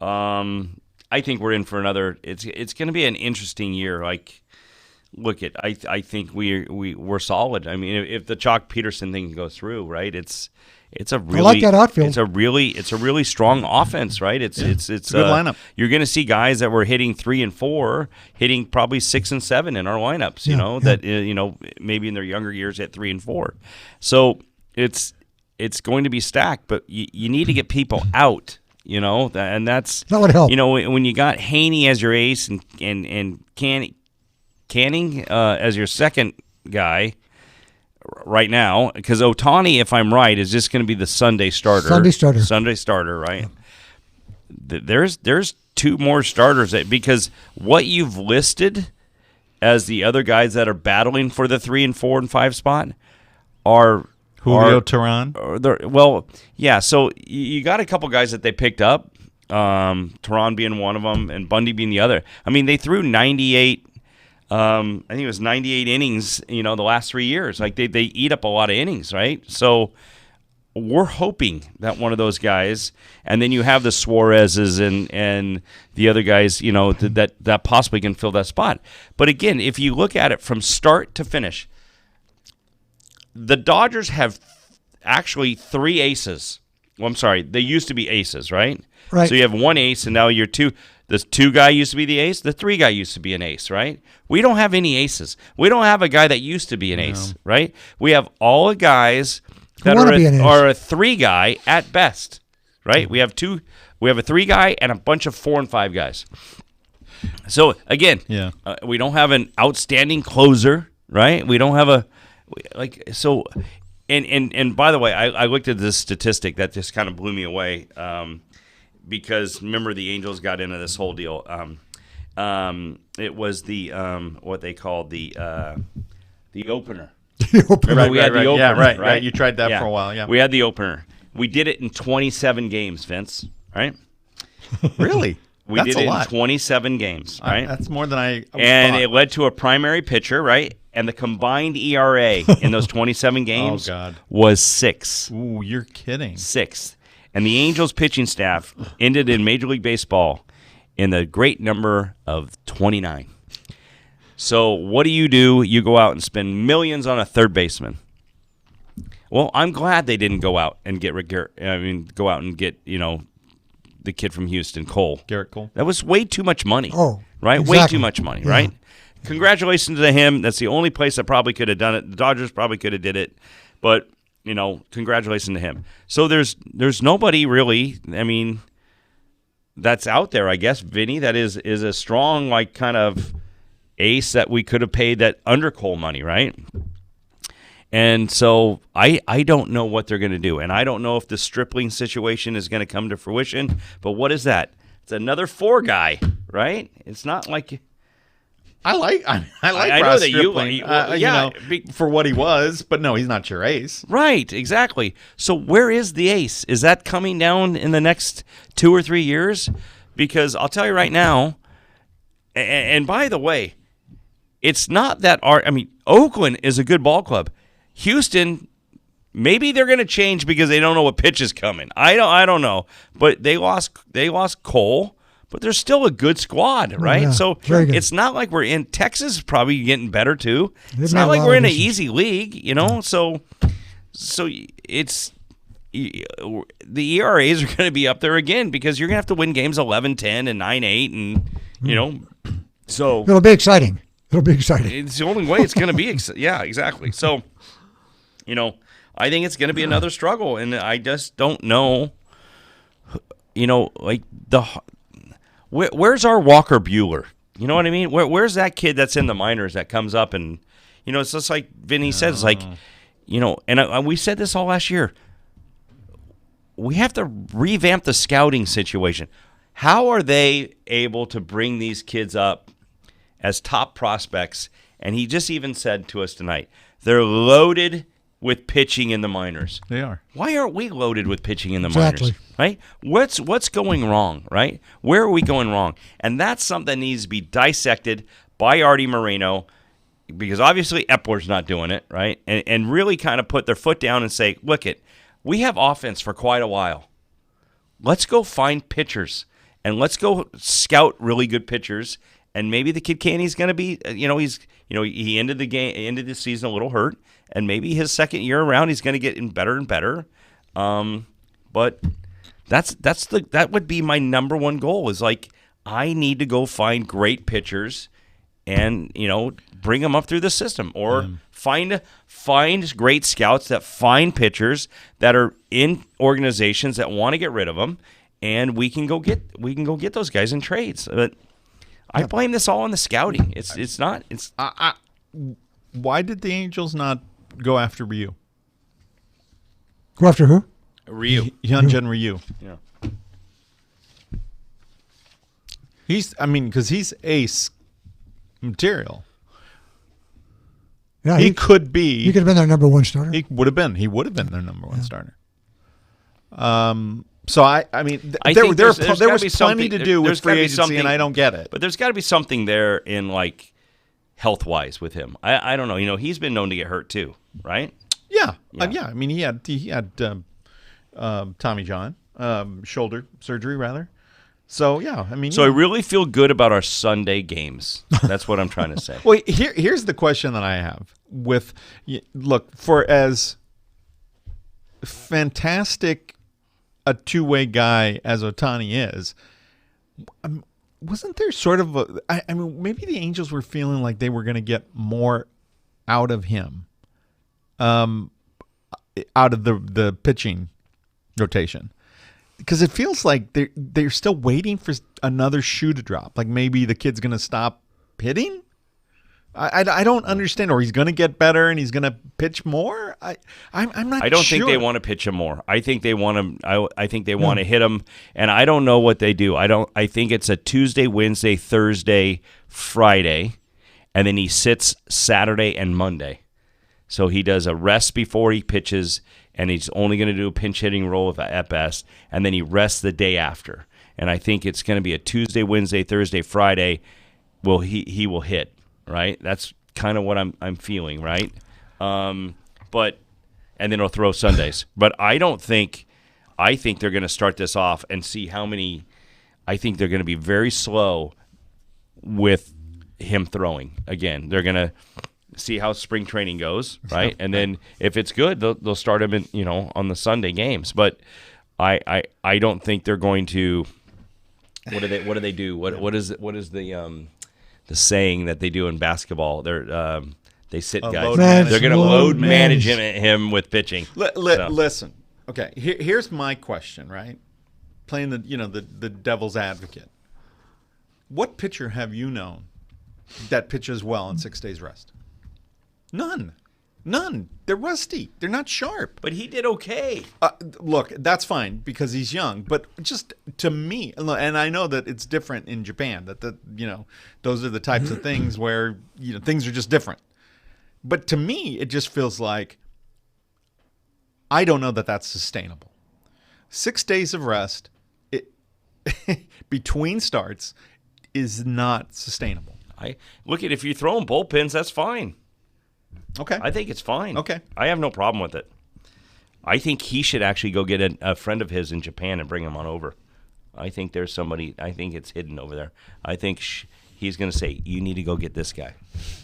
I think we're in for another. It's going to be an interesting year. Like, look at I think we're solid. I mean, if the Chalk Peterson thing can go through, right? It's a really, I like that outfield. It's a really strong offense, right? It's a good lineup. You're going to see guys that were hitting 3 and 4, hitting probably 6 and 7 in our lineups. That maybe in their younger years at 3 and 4. So it's going to be stacked, but you need to get people out. And that would help. When you got Haney as your ace and Canning as your second guy right now, because Ohtani, if I'm right, is just going to be the Sunday starter. Sunday starter, right? Yeah. There's 2 more starters because what you've listed as the other guys that are battling for the 3 and 4 and 5 spot are Julio Teheran. Well, yeah. So you got a couple guys that they picked up, Teheran being one of them, and Bundy being the other. I mean, they threw 98. I think it was 98 innings. The last 3 years. Like they eat up a lot of innings, right? So we're hoping that one of those guys, and then you have the Suarez's and the other guys, that possibly can fill that spot. But again, if you look at it from start to finish, the Dodgers have actually 3 aces. Well, I'm sorry, they used to be aces, right? Right. So you have 1 ace, and now you're 2. The 2 guy used to be the ace. The 3 guy used to be an ace, right? We don't have any aces. We don't have a guy that used to be an ace, right? We have all the guys that are a 3 guy at best, right? We have a 3 guy and a bunch of 4 and 5 guys. So again, Yeah. we don't have an outstanding closer, right? We don't have so. And by the way, I looked at this statistic that just kind of blew me away, because remember the Angels got into this whole deal. It was the what they called the opener. Remember we had the opener, Yeah, right. You tried that for a while. Yeah. We had the opener. We did it in 27 games, Vince. Right? Really? We That's did a it lot. in 27 games. Right? That's more than I and thought. it led to a primary pitcher, right? And the combined ERA in those 27 games was 6. Ooh, you're kidding. 6. And the Angels pitching staff ended in Major League Baseball in the great number of 29. So what do? You go out and spend millions on a third baseman. Well, I'm glad they didn't go out and get the kid from Houston, Cole. Garrett Cole. That was way too much money. Oh, right? exactly. Way too much money, Yeah. right? Congratulations to him. That's the only place that probably could have done it. The Dodgers probably could have did it, but congratulations to him. So there's nobody really. I mean, that's out there, I guess. Vinny, that is a strong kind of ace that we could have paid that under Cole money, right? And so I don't know what they're going to do, and I don't know if the Stripling situation is going to come to fruition. But what is that? It's another 4 guy, right? It's not like. I like I know Ross that Stripling, for what he was, but no, he's not your ace. Right, exactly. So where is the ace? Is that coming down in the next 2 or 3 years? Because I'll tell you right now, and by the way, it's not that Oakland is a good ball club. Houston, maybe they're going to change because they don't know what pitch is coming. I don't know, but they lost Cole. But they're still a good squad, right? Yeah, so it's not like we're in Texas. Is probably getting better too. It's not like we're in an easy league, So it's the ERAs are going to be up there again because you're going to have to win games 11-10 and 9-8, and so it'll be exciting. It's the only way it's going to be. Yeah, exactly. So I think it's going to be another struggle, and I just don't know. Where's our Walker Buehler? You know what I mean? Where's that kid that's in the minors that comes up and, it's just like Vinny said. It's like, and we said this all last year. We have to revamp the scouting situation. How are they able to bring these kids up as top prospects? And he just even said to us tonight, they're loaded with pitching in the minors. They are. Why aren't we loaded with pitching in the Exactly. minors? Right? What's going wrong, right? Where are we going wrong? And that's something that needs to be dissected by Artie Moreno, because obviously Epler's not doing it, right? And really kind of put their foot down and say, look we have offense for quite a while. Let's go find pitchers and let's go scout really good pitchers. And maybe the kid Canny's going to be, he ended the season a little hurt, and maybe his second year around he's going to get better and better. But that would be my number one goal is I need to go find great pitchers and bring them up through the system, or find great scouts that find pitchers that are in organizations that want to get rid of them, and we can go get those guys in trades. But I blame this all on the scouting. It's not. Why did the Angels not go after Ryu? Go after who? Ryu. Hyunjin Ryu. Yeah. Because he's ace material. Yeah, he could be. He could have been their number one starter. He would have been their number one starter. So I think there was plenty to do with free agency, and I don't get it. But there's got to be something there in health wise with him. I don't know. He's been known to get hurt too, right? Yeah. He had Tommy John shoulder surgery rather. So yeah, So I really feel good about our Sunday games. That's what I'm trying to say. Well, here's the question that I have for as fantastic a two-way guy as Ohtani is, wasn't there sort of maybe the Angels were feeling like they were going to get more out of him, out of the pitching rotation, because it feels like they're still waiting for another shoe to drop. Like maybe the kid's going to stop hitting. I don't understand. Or he's going to get better and he's going to pitch more. I'm not. I don't sure. think they want to pitch him more. I think they want to. I think they want to hit him, and I don't know what they do. I think it's a Tuesday, Wednesday, Thursday, Friday, and then he sits Saturday and Monday. So he does a rest before he pitches, and he's only going to do a pinch hitting role at best, and then he rests the day after. And I think it's going to be a Tuesday, Wednesday, Thursday, Friday. Well, he will hit, right? That's kind of what I'm feeling, right? But and then he'll throw Sundays. But I think they're going to start this off and see how many. I think they're going to be very slow with him throwing. Again, they're going to see how spring training goes, right? And then if it's good, they'll start him in, on the Sunday games. But I don't think they're going to. What do they do? What is the saying that they do in basketball? They sit guys. They're going to load manage him with pitching. Listen, okay. Here's my question, right? Playing the devil's advocate. What pitcher have you known that pitches well in 6 days rest? None. They're rusty. They're not sharp. But he did okay. Look, that's fine because he's young. But just to me, and I know that it's different in Japan. That those are the types of things where things are just different. But to me, it just feels like I don't know that that's sustainable. 6 days of rest between starts is not sustainable. If you throw him bullpens, that's fine. Okay. I think it's fine. Okay. I have no problem with it. I think he should actually go get a friend of his in Japan and bring him on over. I think there's somebody. I think it's hidden over there. I think he's going to say, you need to go get this guy.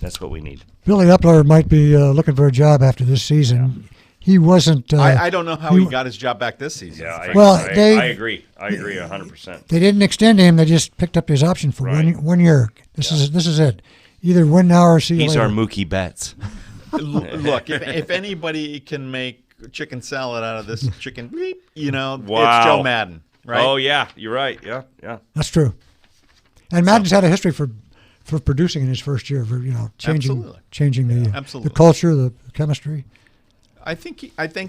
That's what we need. Billy Epler might be looking for a job after this season. Yeah. He wasn't. I don't know how he got his job back this season. Yeah, I agree. I agree 100%. They didn't extend him. They just picked up his option for 1 year. This is it. Either win now or see you He's later. our Mookie Betts. Look, if anybody can make chicken salad out of this chicken bleep, wow. It's Joe Madden, right? Oh, yeah. You're right. Yeah. That's true. And Madden's had a history for producing in his first year, for changing the culture, the chemistry. I think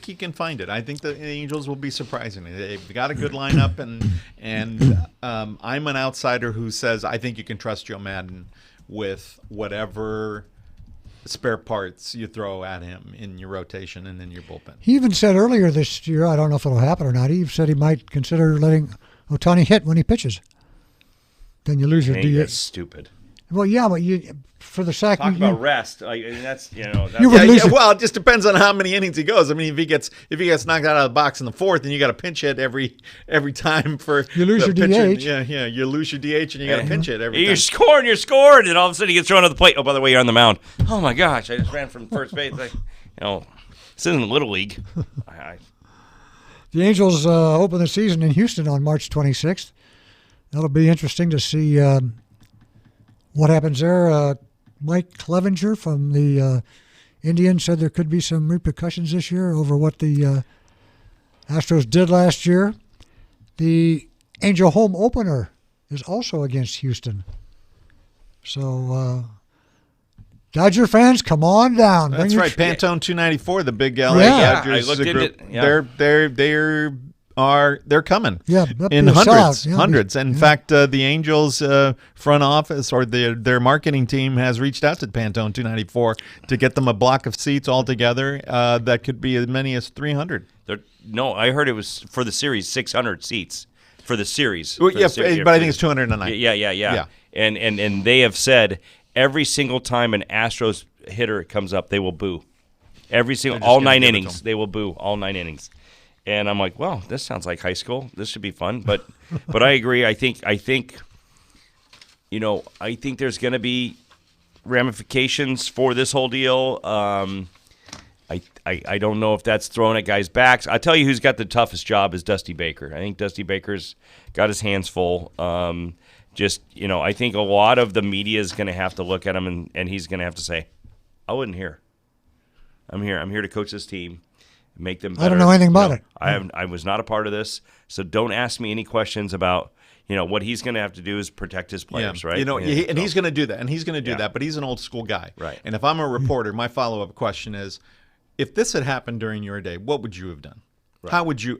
he can find it. I think the Angels will be surprising. They've got a good lineup, and I'm an outsider who says I think you can trust Joe Madden with whatever spare parts you throw at him in your rotation and in your bullpen. He even said earlier this year, I don't know if it'll happen or not, he said he might consider letting Ohtani hit when he pitches. Then you lose your DH. That's stupid. Well, yeah, but for the sack. Talk about rest. That's well, it just depends on how many innings he goes. I mean, if he gets knocked out of the box in the fourth, and you got a pinch hit every time for you lose your pitcher, DH. Yeah, you lose your DH, and you got a pinch hit every time. You're scoring, and all of a sudden he gets thrown to the plate. Oh, by the way, you're on the mound. Oh my gosh, I just ran from first base. This isn't Little League. The Angels open the season in Houston on March 26th. That'll be interesting to see what happens there. Mike Clevenger from the Indians said there could be some repercussions this year over what the Astros did last year. The Angel home opener is also against Houston. So, Dodger fans, come on down. That's right, Pantone 294, the big LA Dodgers I looked group. Into They're coming. Yeah, in hundreds. In fact, the Angels front office or their marketing team has reached out to Pantone 294 to get them a block of seats altogether that could be as many as 300. No, I heard it was for the series 600 seats for the series. But I think it's 209. Yeah. And they have said every single time an Astros hitter comes up, they will boo. All 9 innings, they will boo all 9 innings. And I'm like, well, this sounds like high school. This should be fun. But I agree. I think there's going to be ramifications for this whole deal. I don't know if that's thrown at guys' backs. I tell you, who's got the toughest job is Dusty Baker. I think Dusty Baker's got his hands full. I think a lot of the media is going to have to look at him, and he's going to have to say, I wasn't here. I'm here to coach this team. make them better. I don't know anything about it. I was not a part of this, so don't ask me any questions about what he's going to have to do is protect his players, right? And he's going to do that, and he's going to do Yeah. that. But he's an old school guy, Right. And if I'm a reporter, my follow-up question is, if this had happened during your day, what would you have done? Right. How would you?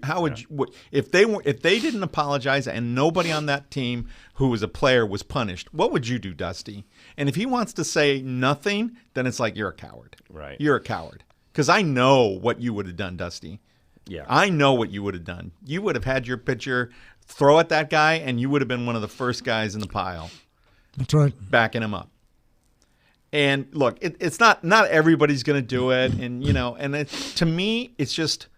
If they didn't apologize and nobody on that team who was a player was punished? What would you do, Dusty? And if he wants to say nothing, then it's like you're a coward. Right. You're a coward. Because I know what you would have done, Dusty. Yeah. I know what you would have done. You would have had your pitcher throw at that guy, and you would have been one of the first guys in the pile. That's right. Backing him up. And look, it's not everybody's going to do it, and to me, it's just.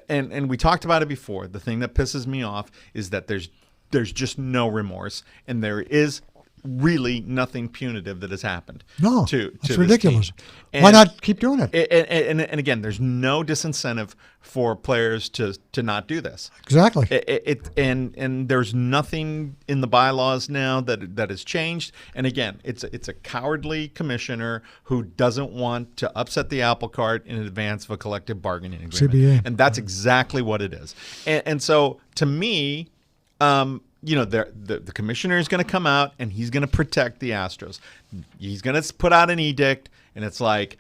And we talked about it before. The thing that pisses me off is that there's just no remorse, and there is really nothing punitive that has happened. No, to it's this ridiculous. team. Why not keep doing it? And again, there's no disincentive for players to not do this. Exactly. And there's nothing in the bylaws now that has changed. And again, it's a cowardly commissioner who doesn't want to upset the apple cart in advance of a collective bargaining agreement. CBA. And that's exactly what it is. And so to me, the commissioner is going to come out and he's going to protect the Astros. He's going to put out an edict, and it's like,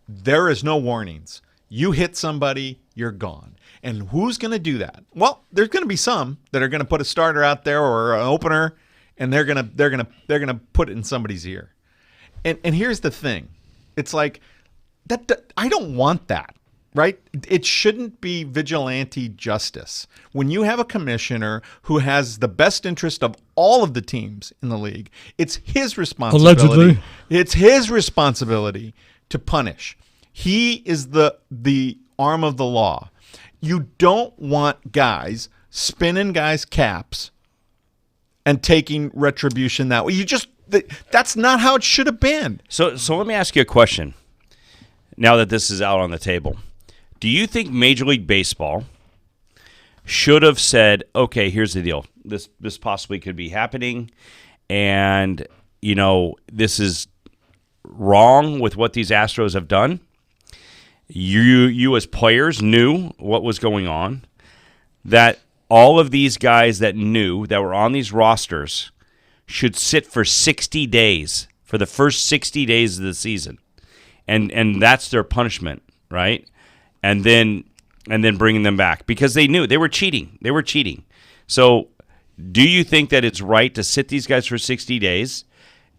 there is no warnings. You hit somebody, you're gone. And who's going to do that? Well, there's going to be some that are going to put a starter out there or an opener, and they're going to put it in somebody's ear. And here's the thing. It's like that I don't want that. Right? It shouldn't be vigilante justice. When you have a commissioner who has the best interest of all of the teams in the league, it's his responsibility. Allegedly. It's his responsibility to punish. He is the arm of the law. You don't want guys spinning guys' caps and taking retribution that way. That's not how it should have been. So let me ask you a question. Now that this is out on the table, do you think Major League Baseball should have said, okay, here's the deal. This possibly could be happening, and, this is wrong with what these Astros have done. You as players knew what was going on, that all of these guys that were on these rosters should sit for 60 days, for the first 60 days of the season, and that's their punishment, right? And then bringing them back because they knew they were cheating. They were cheating. So do you think that it's right to sit these guys for 60 days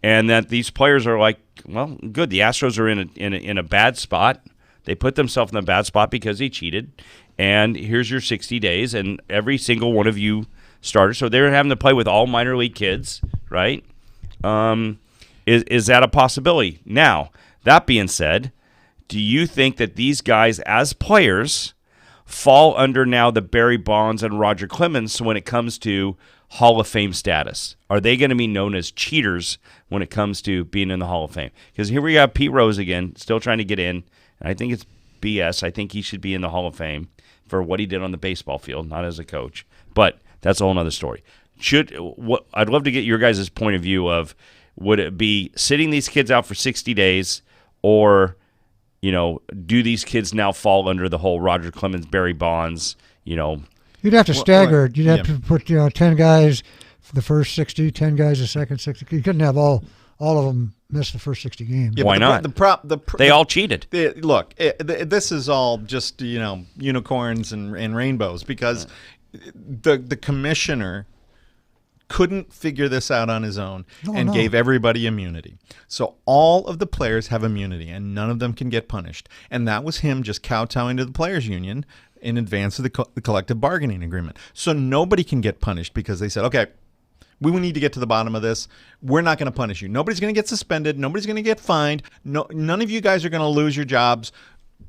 and that these players are like, well, good, the Astros are in a bad spot. They put themselves in a bad spot because they cheated, and here's your 60 days, and every single one of you started. So they're having to play with all minor league kids, right? Is that a possibility? Now, that being said, do you think that these guys, as players, fall under now the Barry Bonds and Roger Clemens when it comes to Hall of Fame status? Are they going to be known as cheaters when it comes to being in the Hall of Fame? Because here we got Pete Rose again, still trying to get in. And I think it's BS. I think he should be in the Hall of Fame for what he did on the baseball field, not as a coach. But that's a whole other story. I'd love to get your guys' point of view of, would it be sitting these kids out for 60 days, or do these kids now fall under the whole Roger Clemens, Barry Bonds, You'd have to stagger it. You'd have to put 10 guys for the first 60, 10 guys the second 60. You couldn't have all of them miss the first 60 games. Yeah, why not? They all cheated. This is all just unicorns and rainbows because the commissioner couldn't figure this out on his own and gave everybody immunity. So all of the players have immunity, and none of them can get punished. And that was him just kowtowing to the players' union in advance of the collective bargaining agreement. So nobody can get punished because they said, okay, we need to get to the bottom of this. We're not going to punish you. Nobody's going to get suspended. Nobody's going to get fined. No, none of you guys are going to lose your jobs.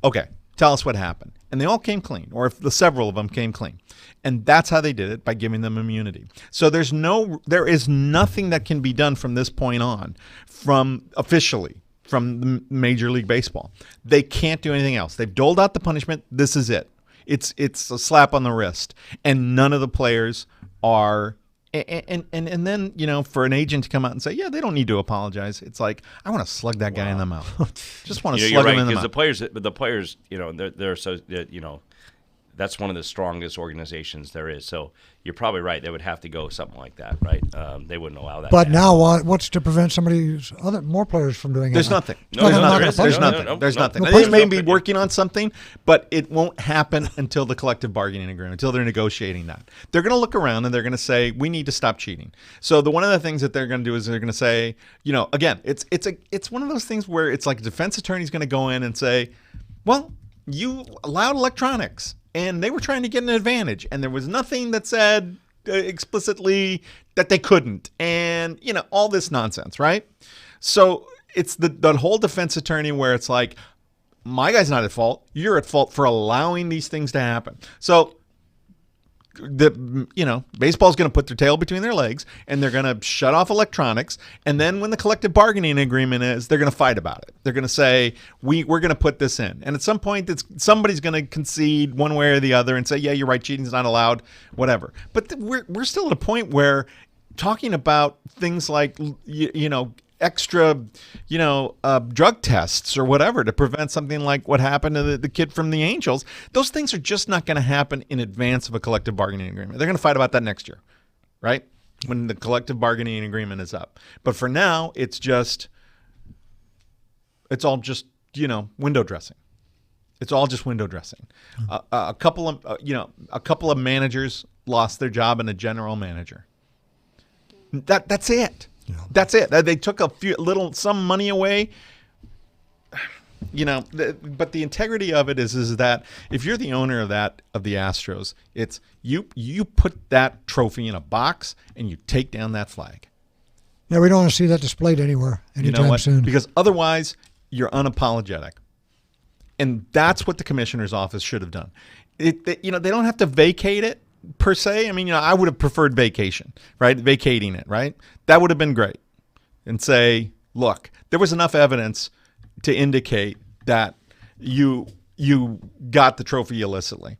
Okay, tell us what happened. And they all came clean, or several of them came clean. And that's how they did it, by giving them immunity. So there is nothing that can be done from this point on, officially from the Major League Baseball. They can't do anything else. They've doled out the punishment. This is it. It's a slap on the wrist. And none of the players are And then, for an agent to come out and say, yeah, they don't need to apologize. It's like, I want to slug that guy in the mouth. Just want to You're slug right, him in the because mouth. the players, they're so, that's one of the strongest organizations there is. So you're probably right. They would have to go something like that, right? They wouldn't allow that. But to now, what's to prevent more players from doing There's it? nothing. No, There's no, nothing. there is. There's No, nothing. no, There's no. nothing. No, They there's may no be opinion. working on something, but it won't happen until the collective bargaining agreement, until they're negotiating that. They're going to look around and they're going to say, we need to stop cheating. So one of the things that they're going to do is they're going to say, again, it's one of those things where it's like a defense attorney's going to go in and say, well, you allowed electronics and they were trying to get an advantage, and there was nothing that said explicitly that they couldn't, and all this nonsense, right? So it's the whole defense attorney where it's like, my guy's not at fault, you're at fault for allowing these things to happen. So baseball's going to put their tail between their legs, and they're going to shut off electronics, and then when the collective bargaining agreement is, they're going to fight about it. They're going to say, we're going to put this in, and at some point somebody's going to concede one way or the other and say, yeah, you're right, cheating's not allowed, whatever. But we're still at a point where talking about things like extra drug tests or whatever to prevent something like what happened to the kid from the Angels, those things are just not going to happen in advance of a collective bargaining agreement. They're going to fight about that next year, right? When the collective bargaining agreement is up. But for now, it's all just window dressing. It's all just window dressing. A couple of managers lost their job, and a general manager. That's it. Yeah. That's it. They took some money away. But the integrity of it is that if you're the owner of the Astros, it's you put that trophy in a box and you take down that flag. Yeah, we don't want to see that displayed anywhere anytime soon. Because otherwise, you're unapologetic. And that's what the commissioner's office should have done. They don't have to vacate it per se. I mean, I would have preferred vacation, right? Vacating it, right? That would have been great. And say, look, there was enough evidence to indicate that you got the trophy illicitly.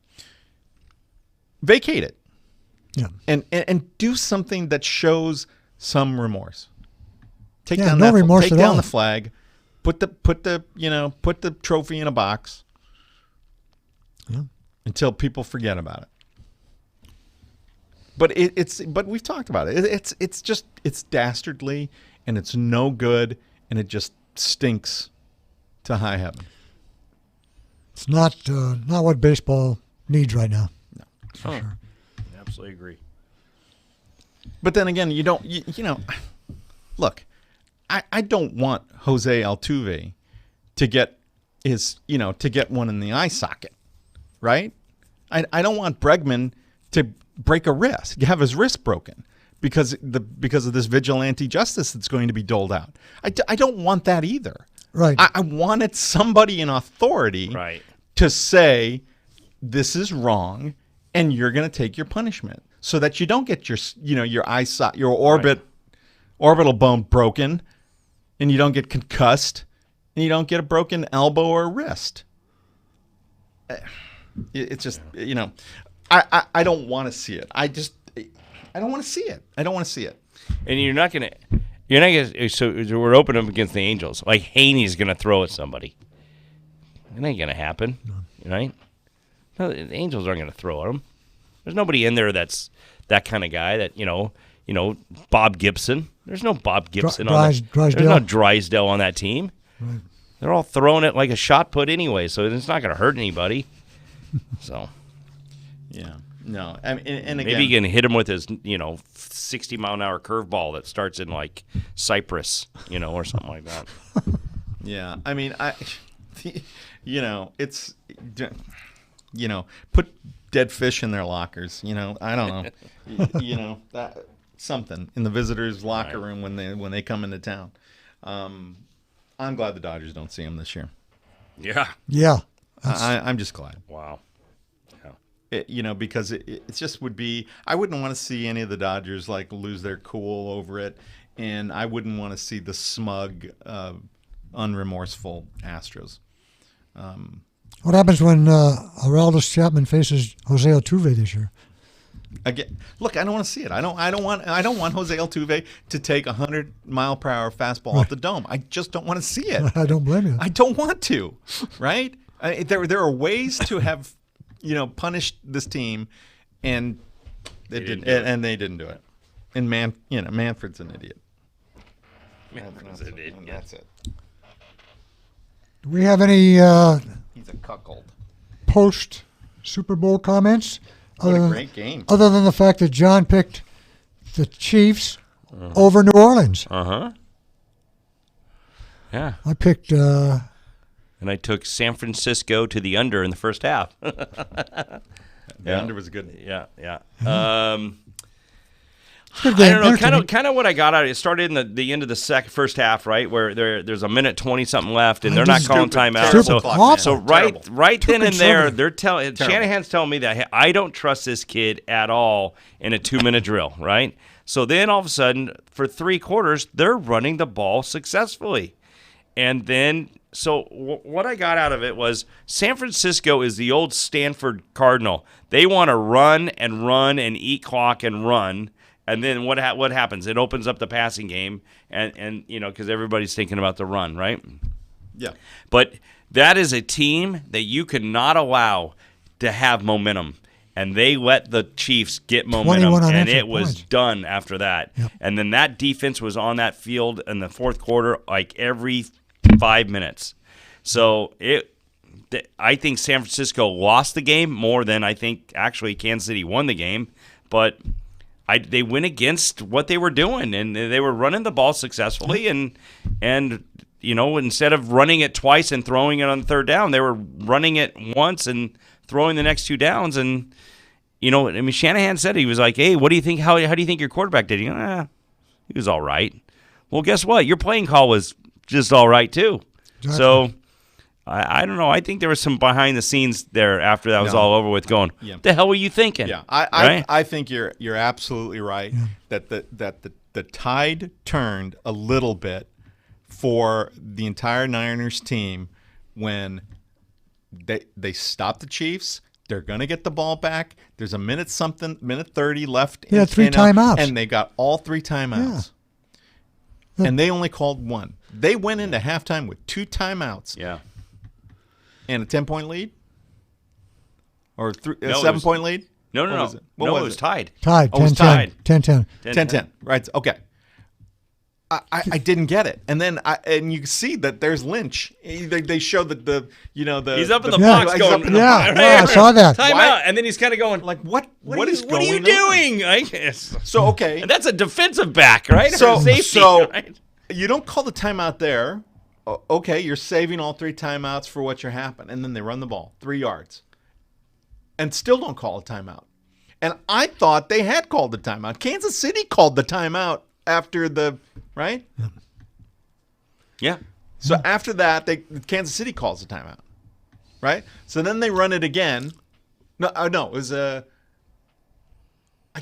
Vacate it. Yeah. And do something that shows some remorse. Take Yeah, down no remorse take at down all. the flag. Put the trophy in a box. Yeah. Until people forget about it. But we've talked about it. It's dastardly, and it's no good, and it just stinks to high heaven. It's not what baseball needs right now. No. For sure. Absolutely agree. But then again, look, I don't want Jose Altuve to get one in the eye socket, right? I don't want Bregman to break a wrist, have his wrist broken because of this vigilante justice that's going to be doled out. I don't want that either. Right. I wanted somebody in authority Right. to say this is wrong and you're going to take your punishment so that you don't get your eye socket, your orbital bone broken, and you don't get concussed, and you don't get a broken elbow or wrist. It's just, I don't want to see it. I don't want to see it. I don't want to see it. And you're not gonna. So we're opening up against the Angels. Like Haney's gonna throw at somebody. It ain't gonna happen, right? No, the Angels aren't gonna throw at them. There's nobody in there that's that kind of guy. That Bob Gibson. There's no Bob Gibson on that. Drysdale. There's no Drysdale on that team. Right. They're all throwing it like a shot put anyway, so it's not gonna hurt anybody. So. Yeah. No. I mean, and again, Maybe you can hit him with his, 60-mile-an-hour curveball that starts in like Cyprus, or something like that. Yeah. I mean, it's, put dead fish in their lockers. I don't know. That something in the visitors' locker room when they come into town. I'm glad the Dodgers don't see him this year. Yeah. Yeah. I'm just glad. Wow. Because it just would be, I wouldn't want to see any of the Dodgers lose their cool over it, and I wouldn't want to see the smug, unremorseful Astros. What happens when Aroldis Chapman faces Jose Altuve this year? Again, look, I don't want to see it. I don't want Jose Altuve to take a 100-mile-per-hour fastball off the dome. I just don't want to see it. I don't blame you. I don't want to, right? There are ways to have, punished this team, and they didn't do it. And Manfred's an idiot. Manfred's an idiot. That's it. Do we have any He's a cuckold. post Super Bowl comments? What a great game. Other than the fact that John picked the Chiefs over New Orleans. Yeah. I picked. And I took San Francisco to the under in the first half. The under was good. Yeah. Good game. I don't know, Entertaining. kind of what I got out of it. It started in the end of the first half, right, where there's a minute 20 something left, and they're not Just calling stupid, timeout. terrible So, clock, man. so Terrible. right Too then and there, conservative. they're telling Shanahan's telling me that, hey, I don't trust this kid at all in a 2-minute drill, right? So then all of a sudden, for 3 quarters, they're running the ball successfully, and then. So what I got out of it was San Francisco is the old Stanford Cardinal. They want to run and eat clock and run. And then what happens? It opens up the passing game, and because everybody's thinking about the run, right? Yeah. But that is a team that you cannot allow to have momentum. And they let the Chiefs get momentum, 21 and unanswered it was points. done after that. Yep. And then that defense was on that field in the fourth quarter like every 5 minutes. So I think San Francisco lost the game more than I think actually Kansas City won the game. But they went against what they were doing, and they were running the ball successfully. And instead of running it twice and throwing it on the third down, they were running it once and throwing the next 2 downs. And Shanahan said, he was like, "Hey, what do you think? How do you think your quarterback did?" He was all right. Well, guess what? Your playing call was just all right too. Exactly. So I don't know. I think there was some behind the scenes there after that was all over with. Going, the hell were you thinking? Yeah, Right? I think you're absolutely right that the tide turned a little bit for the entire Niners team when they stopped the Chiefs. They're going to get the ball back. There's a minute 30 left. They had 3 timeouts. And they got all 3 timeouts. Yeah. And they only called 1. They went into halftime with 2 timeouts. Yeah. And a 10-point lead? Or a No, it 7-point lead? No. What was it? What No, was it was it? tied. Tied. Oh, it was 10-10. tied. 10-10. 10-10. Right. Okay. I didn't get it, and then you see that there's Lynch. They show that the He's up in the Yeah. box He's going, up in the Yeah, box. yeah, I saw that. time Why- out, and then he's kind of going, Like what is what are you going on? doing? I guess. So okay, And that's a defensive back, right? Or so safety, so right? you don't call the timeout there. Okay, you're saving all 3 timeouts for what you're happening, and then they run the ball 3 yards, and still don't call a timeout. And I thought they had called the timeout. Kansas City called the timeout after the right. Yeah. So after that, Kansas City calls a timeout, right? So then they run it again. No, it was I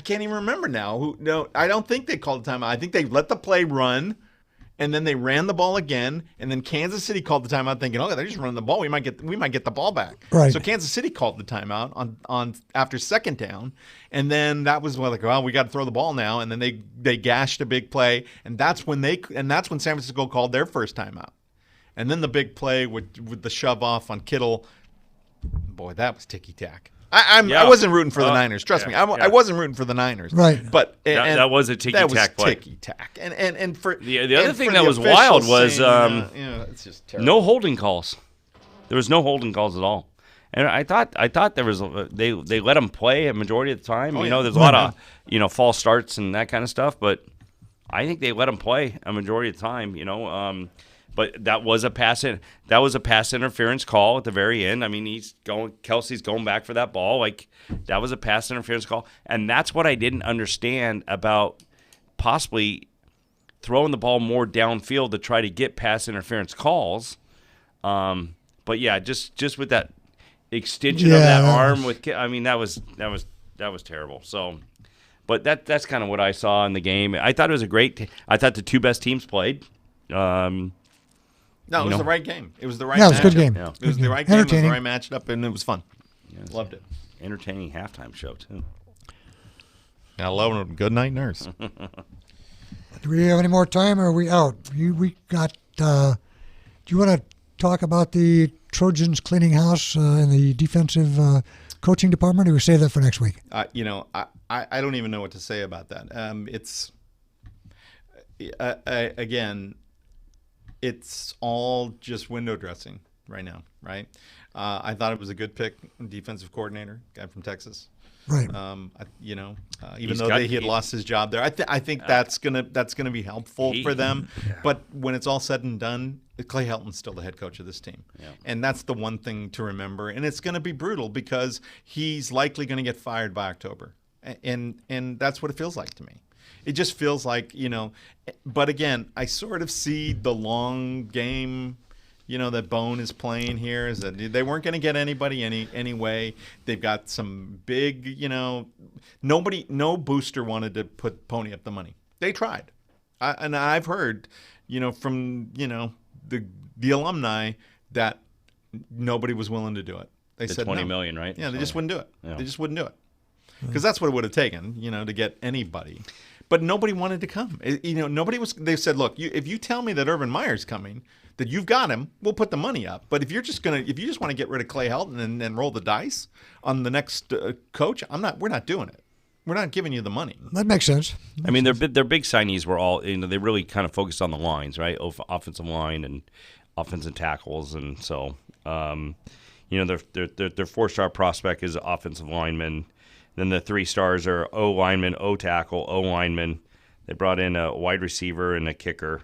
can't even remember now. No, I don't think they called a timeout. I think they let the play run, and then they ran the ball again, and then Kansas City called the timeout, thinking, "Oh, they're just running the ball. We might get the ball back." Right. So Kansas City called the timeout on after second down, and then that was we got to throw the ball now, and then they gashed a big play, and that's when San Francisco called their first timeout, and then the big play with the shove off on Kittle. Boy, that was ticky tack. I wasn't rooting for the Niners. Trust me, I wasn't rooting for the Niners. Right. But That was a ticky-tack play. Ticky tack. And for The other and thing for that the was wild officials was saying, it's just terrible. no holding calls. There was no holding calls at all. And I thought there was they let them play a majority of the time. There's a lot of false starts and that kind of stuff, but I think they let them play a majority of the time. But that was a pass interference call at the very end. I mean, Kelsey's going back for that ball. Like, that was a pass interference call. And that's what I didn't understand about possibly throwing the ball more downfield to try to get pass interference calls. But yeah, just with that extension of that arm that was terrible. So, but that's kind of what I saw in the game. I thought it was I thought the 2 best teams played. No, it was the right game. It was the right. Yeah, it was a good matchup. game. Yeah. Good It was the game. right game. It was the Entertaining. right matchup, and it was fun. Loved it. Entertaining halftime show too. I love it. Good night, nurse. Do we have any more time, or are we out? We got. Do you want to talk about the Trojans cleaning house in the defensive coaching department, or we save that for next week? I don't even know what to say about that. Again, it's all just window dressing right now, right? I thought it was a good pick, defensive coordinator, guy from Texas. Right. Even though he had lost his job there, I think that's gonna be helpful for them. Yeah. But when it's all said and done, Clay Helton's still the head coach of this team, and that's the one thing to remember. And it's going to be brutal because he's likely going to get fired by October, and that's what it feels like to me. It just feels like, But again, I sort of see the long game. That Bone is playing here is that they weren't going to get anybody anyway. They've got some big, no booster wanted to pony up the money. They tried. And I've heard, from, the alumni that nobody was willing to do it. They said $20 no. million, right? Yeah, they just wouldn't do it. Yeah. They just wouldn't do it. Because that's what it would have taken, to get anybody. But nobody wanted to come. Nobody was. They said, "Look, if you tell me that Urban Meyer's coming, that you've got him, we'll put the money up. But if you just want to get rid of Clay Helton and roll the dice on the next coach, we're not doing it. We're not giving you the money." That makes sense. I mean, their big signees were all, they really kind of focused on the lines, right? Offensive line and offensive tackles, and so, their 4-star prospect is offensive lineman. Then the 3 stars are O lineman, O tackle, O lineman. They brought in a wide receiver and a kicker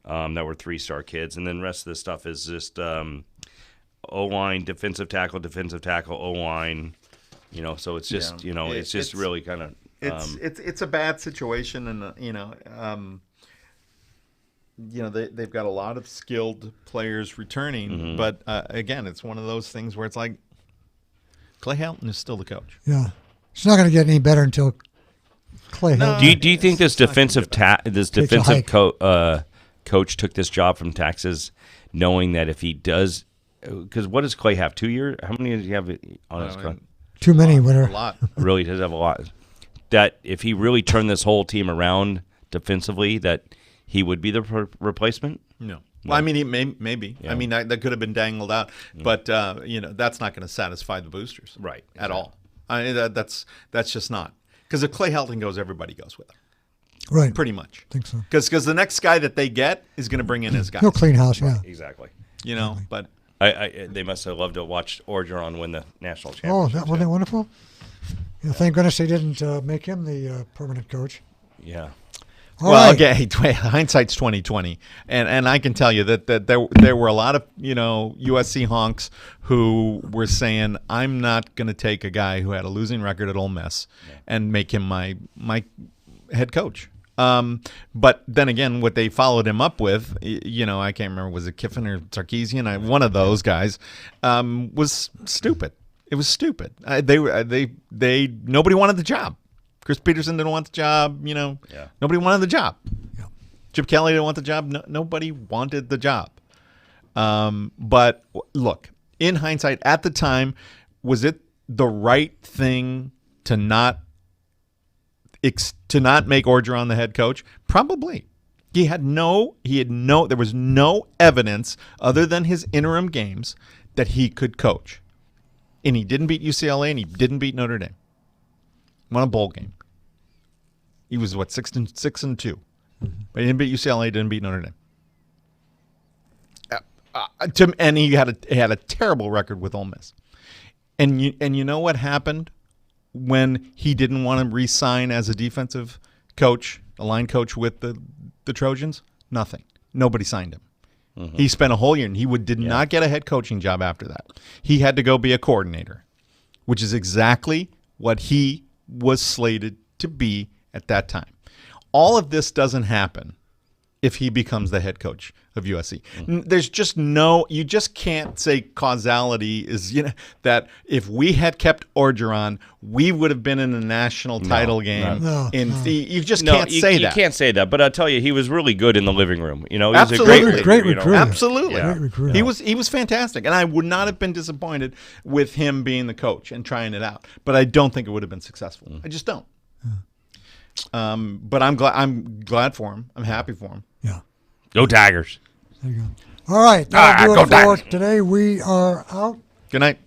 that were 3-star kids. And then the rest of the stuff is just O-line, defensive tackle, O-line. So it's just, it's just really kind of... It's a bad situation. And, they've got a lot of skilled players returning. Mm-hmm. But, again, it's one of those things where it's like Clay Helton is still the coach. Yeah. It's not going to get any better until Clay Helton. Do you think this defensive coach took this job from Texas, knowing that if he does, because what does Clay have? 2 years? How many does he have on his contract? Too many. A lot. Really does have a lot. That if he really turned this whole team around defensively, that he would be the replacement? No. Well, I mean, maybe. Yeah. I mean, that could have been dangled out, but that's not going to satisfy the boosters, right? At all. I mean, that's just not, because if Clay Helton goes, everybody goes with him, right? Pretty much. I think so. Because the next guy that they get is going to bring in his guys. He'll clean house, yeah. Right, exactly. But they must have loved to watch Orgeron win the national championship. Wasn't that wonderful? Yeah, thank goodness they didn't make him the permanent coach. Yeah. Again, hindsight's 20/20, and I can tell you that there were a lot of USC honks who were saying, I'm not going to take a guy who had a losing record at Ole Miss and make him my head coach. But then again, what they followed him up with, I can't remember, was it Kiffin or Sarkisian? One of those guys was stupid. It was stupid. Nobody wanted the job. Chris Peterson didn't want the job, Nobody wanted the job. Yeah. Chip Kelly didn't want the job. Nobody wanted the job. But look, in hindsight, at the time, was it the right thing to not make Orgeron the head coach? Probably. There was no evidence other than his interim games that he could coach. And he didn't beat UCLA and he didn't beat Notre Dame. Won a bowl game. He was 6-2, mm-hmm. But he didn't beat UCLA. Didn't beat Notre Dame. And he had a terrible record with Ole Miss. And you know what happened when he didn't want to re-sign as a defensive coach, a line coach with the Trojans? Nothing. Nobody signed him. Mm-hmm. He spent a whole year and he did not get a head coaching job after that. He had to go be a coordinator, which is exactly what he was slated to be at that time. All of this doesn't happen if he becomes the head coach of USC. There's just you just can't say causality is, that if we had kept Orgeron, we would have been in a national title game. You just can't say that. You can't say that, but I'll tell you, he was really good in the living room. He was Absolutely. a great recruiter. Absolutely. Yeah. Great recruiter. He was fantastic, and I would not have been disappointed with him being the coach and trying it out, but I don't think it would have been successful. I just don't. But I'm glad for him. I'm happy for him. Yeah. Go Tigers. There you go. All right. That'll do go it for Tigers. today. We are out. Good night.